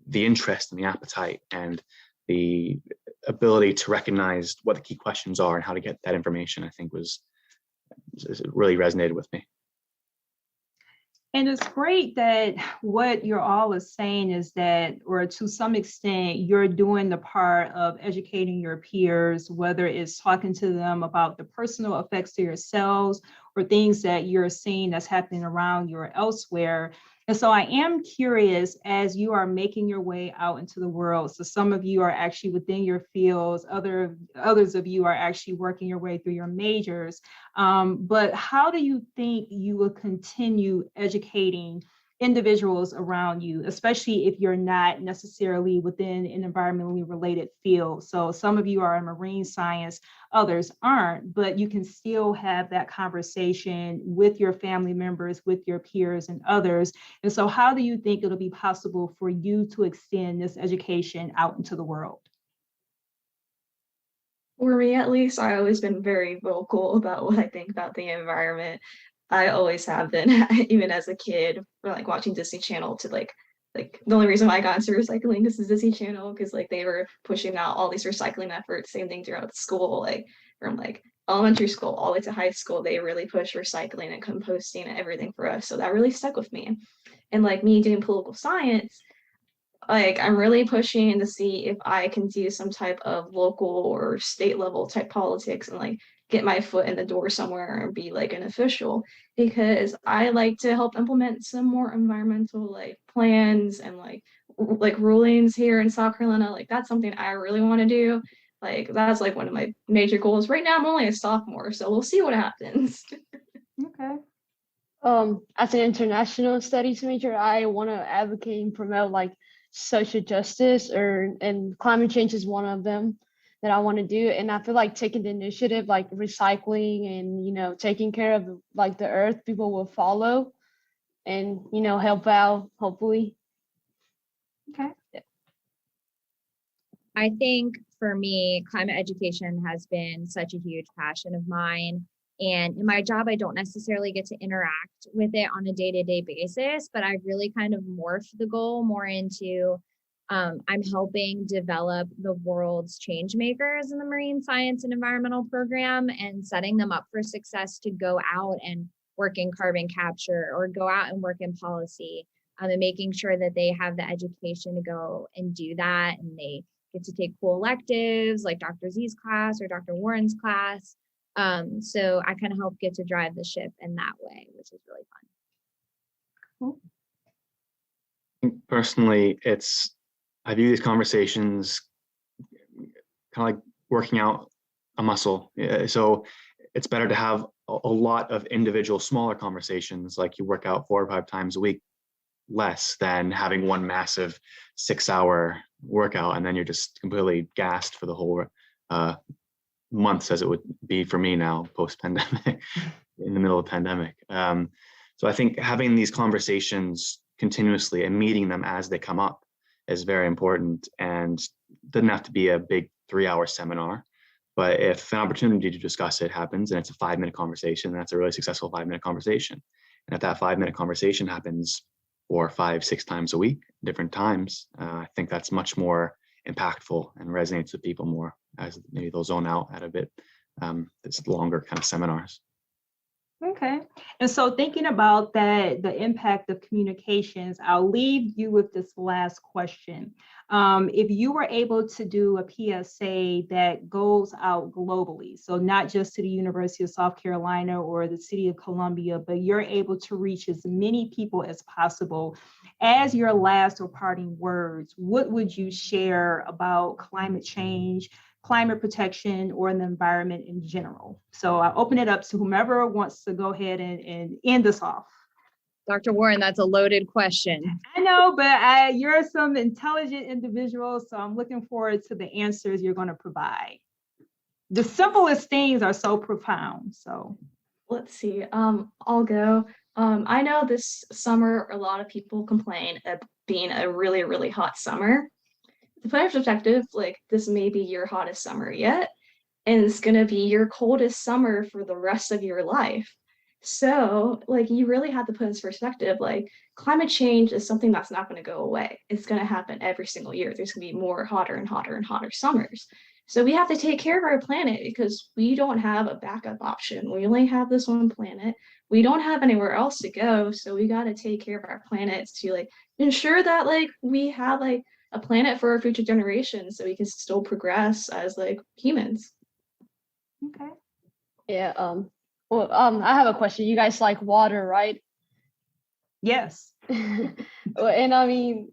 the interest and the appetite and the ability to recognize what the key questions are and how to get that information, I think really resonated with me. And it's great that what you're all is saying is that, or to some extent, you're doing the part of educating your peers, whether it's talking to them about the personal effects to yourselves or things that you're seeing that's happening around you or elsewhere. And so I am curious, as you are making your way out into the world, so some of you are actually within your fields, others of you are actually working your way through your majors. But how do you think you will continue educating individuals around you, especially if you're not necessarily within an environmentally related field? So some of you are in marine science, others aren't, but you can still have that conversation with your family members, with your peers and others. And so how do you think it'll be possible for you to extend this education out into the world? For me, at least, I've always been very vocal about what I think about the environment. I always have been, even as a kid, for like watching Disney Channel to like the only reason why I got into recycling is the Disney Channel because like they were pushing out all these recycling efforts, same thing throughout school, like from like elementary school all the way to high school, they really pushed recycling and composting and everything for us. So that really stuck with me. And like me doing political science, like I'm really pushing to see if I can do some type of local or state level type politics and like get my foot in the door somewhere and be like an official because I like to help implement some more environmental like plans and like rulings here in South Carolina. Like that's something I really want to do. Like that's like one of my major goals. Right now I'm only a sophomore, so we'll see what happens. Okay. As an international studies major, I want to advocate and promote like social justice and climate change is one of them that I want to do. And I feel like taking the initiative, like recycling and, taking care of like the earth, people will follow and, help out, hopefully. Okay. I think for me, climate education has been such a huge passion of mine. And in my job, I don't necessarily get to interact with it on a day-to-day basis, but I've really kind of morphed the goal more into I'm helping develop the world's change makers in the marine science and environmental program and setting them up for success to go out and work in carbon capture or go out and work in policy, and making sure that they have the education to go and do that. And they get to take cool electives like Dr. Z's class or Dr. Warren's class. So I kind of help get to drive the ship in that way, which is really fun. Cool. Personally, I view these conversations kind of like working out a muscle. So it's better to have a lot of individual smaller conversations, like you work out 4 or 5 times a week, less than having one massive 6-hour workout and then you're just completely gassed for the whole months, as it would be for me now post-pandemic, in the middle of the pandemic. So I think having these conversations continuously and meeting them as they come up is very important, and doesn't have to be a big 3-hour seminar. But if an opportunity to discuss it happens and it's a 5-minute conversation, that's a really successful 5-minute conversation. And if that 5-minute conversation happens 4, 5, 6 times a week, different times, I think that's much more impactful and resonates with people more, as maybe they'll zone out at a bit this longer kind of seminars. Okay. And so thinking about that, the impact of communications, I'll leave you with this last question. If you were able to do a PSA that goes out globally, so not just to the University of South Carolina or the city of Columbia, but you're able to reach as many people as possible, as your last or parting words, what would you share about climate change, climate protection, or the environment in general? So I open it up to whomever wants to go ahead and end this off. Dr. Warren, that's a loaded question. I know, but you're some intelligent individual, so I'm looking forward to the answers you're going to provide. The simplest things are so profound. So Let's see. I'll go. I know this summer a lot of people complain of being a really, really hot summer. To put in perspective, like this may be your hottest summer yet, and it's gonna be your coldest summer for the rest of your life. So, like, you really have to put in perspective, like, climate change is something that's not gonna go away. It's gonna happen every single year. There's gonna be more hotter and hotter and hotter summers. So we have to take care of our planet because we don't have a backup option. We only have this one planet. We don't have anywhere else to go. So we got to take care of our planet to like ensure that like we have like a planet for our future generations so we can still progress as like humans. Okay. Yeah. Well, I have a question. You guys like water, right? Yes. And I mean,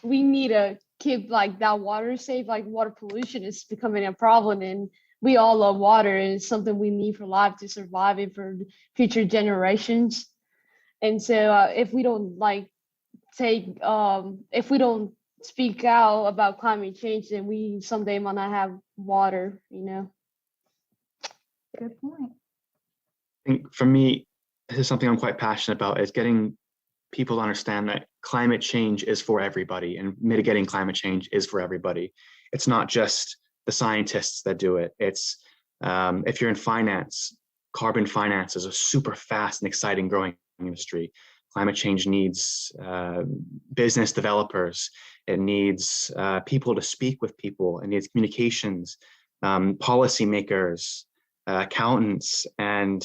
we need to keep like that water safe. Like water pollution is becoming a problem, and we all love water, and it's something we need for life to survive and for future generations. And so, if we don't like if we don't speak out about climate change, then we someday might not have water. You know. Good point. I think for me, this is something I'm quite passionate about, is getting people to understand that climate change is for everybody and mitigating climate change is for everybody. It's not just the scientists that do it. It's if you're in finance, carbon finance is a super fast and exciting growing industry. Climate change needs business developers. It needs people to speak with people. It needs communications, policymakers, accountants, and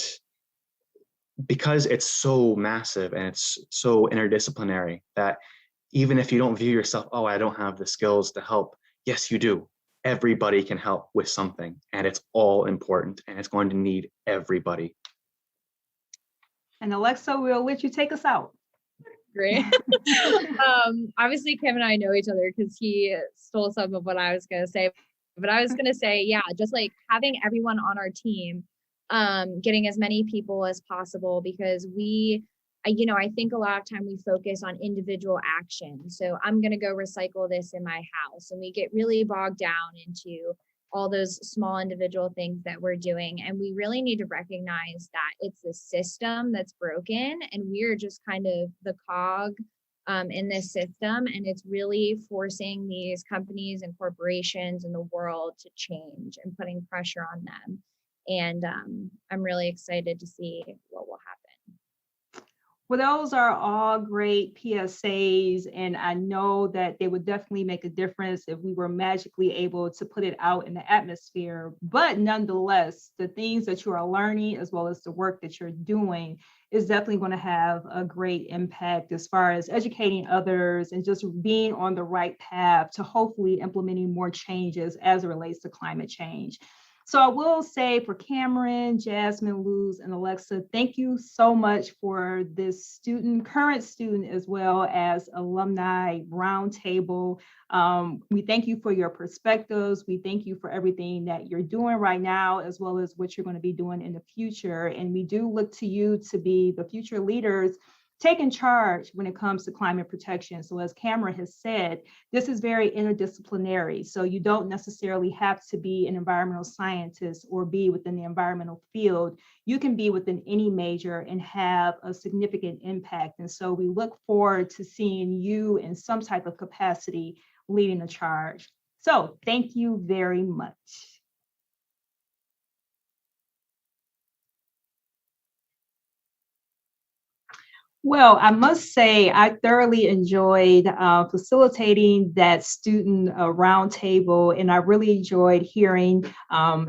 because it's so massive and it's so interdisciplinary that even if you don't view yourself, oh, I don't have the skills to help, yes, you do. Everybody can help with something, and it's all important, and it's going to need everybody. And Alexa, we'll let you take us out. Great. Obviously, Kim and I know each other because he stole some of what I was going to say. But I was going to say, yeah, just like having everyone on our team, getting as many people as possible, because I think a lot of time we focus on individual action. So I'm going to go recycle this in my house, and we get really bogged down into all those small individual things that we're doing. And we really need to recognize that it's the system that's broken, and we're just kind of the cog in this system. And it's really forcing these companies and corporations in the world to change and putting pressure on them. And I'm really excited to see what will happen. Well, those are all great PSAs, and I know that they would definitely make a difference if we were magically able to put it out in the atmosphere. But nonetheless, the things that you are learning, as well as the work that you're doing, is definitely going to have a great impact as far as educating others and just being on the right path to hopefully implementing more changes as it relates to climate change. So I will say, for Cameron, Jasmine, Luz, and Alexa, thank you so much for this current student, as well as alumni roundtable. We thank you for your perspectives. We thank you for everything that you're doing right now, as well as what you're going to be doing in the future. And we do look to you to be the future leaders taking charge when it comes to climate protection. So as Cameron has said, this is very interdisciplinary. So you don't necessarily have to be an environmental scientist or be within the environmental field. You can be within any major and have a significant impact. And so we look forward to seeing you in some type of capacity leading the charge. So thank you very much. Well, I must say I thoroughly enjoyed facilitating that student roundtable, and I really enjoyed hearing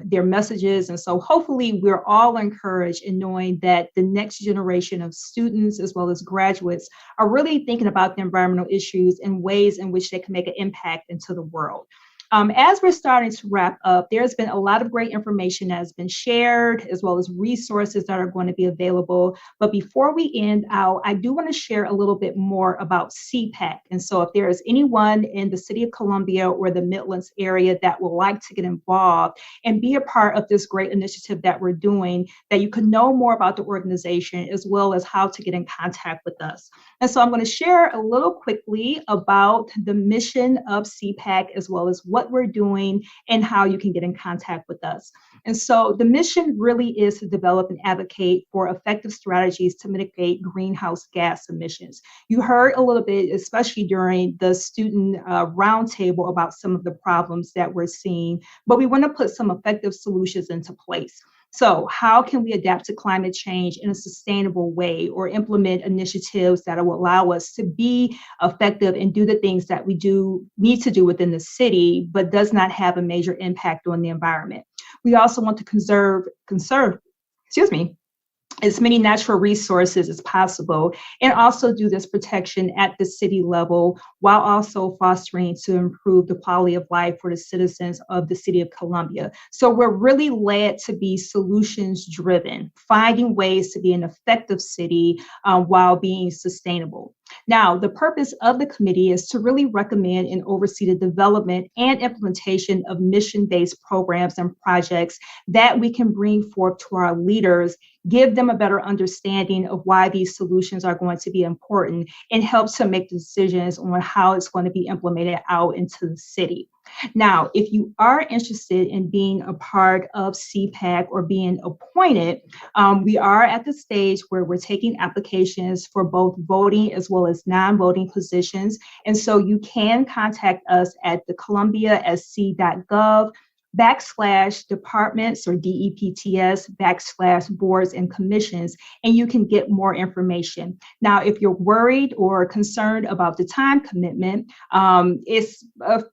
their messages. And so hopefully we're all encouraged in knowing that the next generation of students, as well as graduates, are really thinking about the environmental issues and ways in which they can make an impact into the world. As we're starting to wrap up, there's been a lot of great information that has been shared, as well as resources that are going to be available. But before we end out, I do want to share a little bit more about CPAC. And so if there is anyone in the city of Columbia or the Midlands area that would like to get involved and be a part of this great initiative that we're doing, that you can know more about the organization, as well as how to get in contact with us. And so I'm going to share a little quickly about the mission of CPAC, as well as what we're doing and how you can get in contact with us. And so the mission really is to develop and advocate for effective strategies to mitigate greenhouse gas emissions. You heard a little bit, especially during the student roundtable, about some of the problems that we're seeing, but we want to put some effective solutions into place. So how can we adapt to climate change in a sustainable way or implement initiatives that will allow us to be effective and do the things that we do need to do within the city, but does not have a major impact on the environment? We also want to conserve, excuse me, as many natural resources as possible, and also do this protection at the city level while also fostering to improve the quality of life for the citizens of the city of Columbia. So we're really led to be solutions driven, finding ways to be an effective city while being sustainable. Now, the purpose of the committee is to really recommend and oversee the development and implementation of mission-based programs and projects that we can bring forth to our leaders, give them a better understanding of why these solutions are going to be important, and help to make decisions on how it's going to be implemented out into the city. Now, if you are interested in being a part of CPAC or being appointed, we are at the stage where we're taking applications for both voting as well as non-voting positions. And so you can contact us at the columbiasc.gov/departments or DEPTS/boards and commissions, and you can get more information. Now, if you're worried or concerned about the time commitment, it's a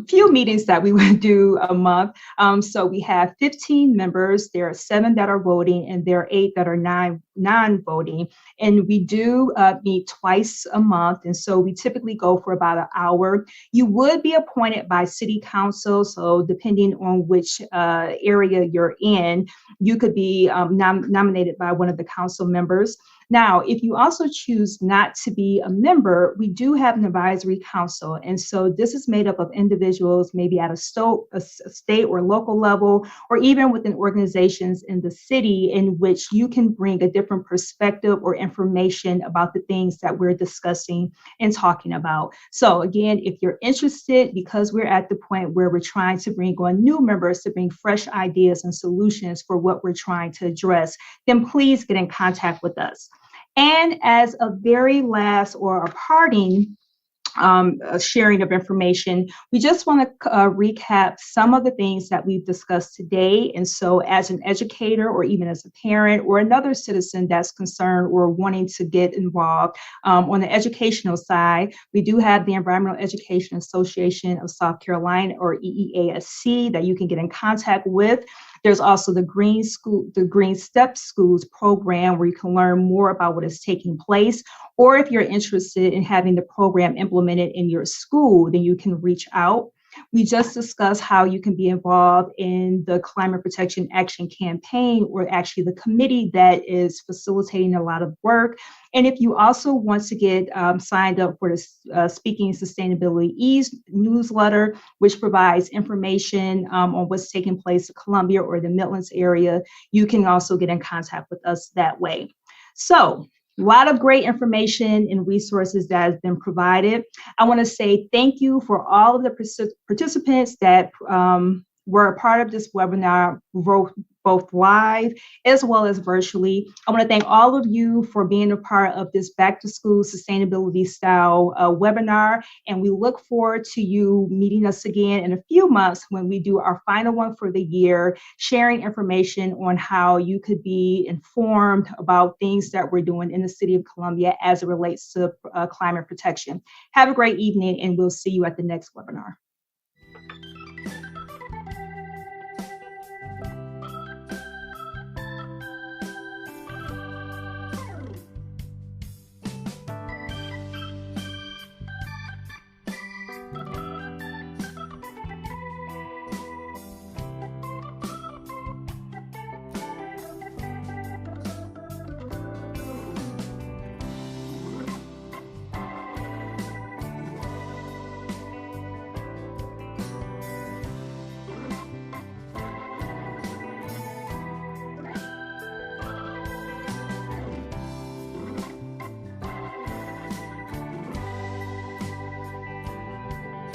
few meetings that we would do a month. So we have 15 members. There are 7 that are voting, and there are 8 that are non-voting. And we do meet twice a month. And so we typically go for about an hour. You would be appointed by city council. So depending on which area you're in, you could be nominated by one of the council members. Now, if you also choose not to be a member, we do have an advisory council. And so this is made up of individuals maybe at a state or local level, or even within organizations in the city, in which you can bring a different perspective or information about the things that we're discussing and talking about. So again, if you're interested, because we're at the point where we're trying to bring on new members to bring fresh ideas and solutions for what we're trying to address, then please get in contact with us. And as a very last or a parting sharing of information, we just want to recap some of the things that we've discussed today. And so as an educator, or even as a parent or another citizen that's concerned or wanting to get involved on the educational side, we do have the Environmental Education Association of South Carolina, or EEASC, that you can get in contact with. There's also the Green Steps Schools program, where you can learn more about what is taking place. Or if you're interested in having the program implemented in your school, then you can reach out. We just discussed how you can be involved in the Climate Protection Action Campaign, or actually the committee that is facilitating a lot of work. And if you also want to get signed up for the Speaking Sustainability Ease newsletter, which provides information on what's taking place in Columbia or the Midlands area, you can also get in contact with us that way. So, a lot of great information and resources that has been provided. I want to say thank you for all of the participants that were a part of this webinar, both live as well as virtually. I want to thank all of you for being a part of this Back to School Sustainability Style webinar, and we look forward to you meeting us again in a few months when we do our final one for the year, sharing information on how you could be informed about things that we're doing in the city of Columbia as it relates to climate protection. Have a great evening, and we'll see you at the next webinar.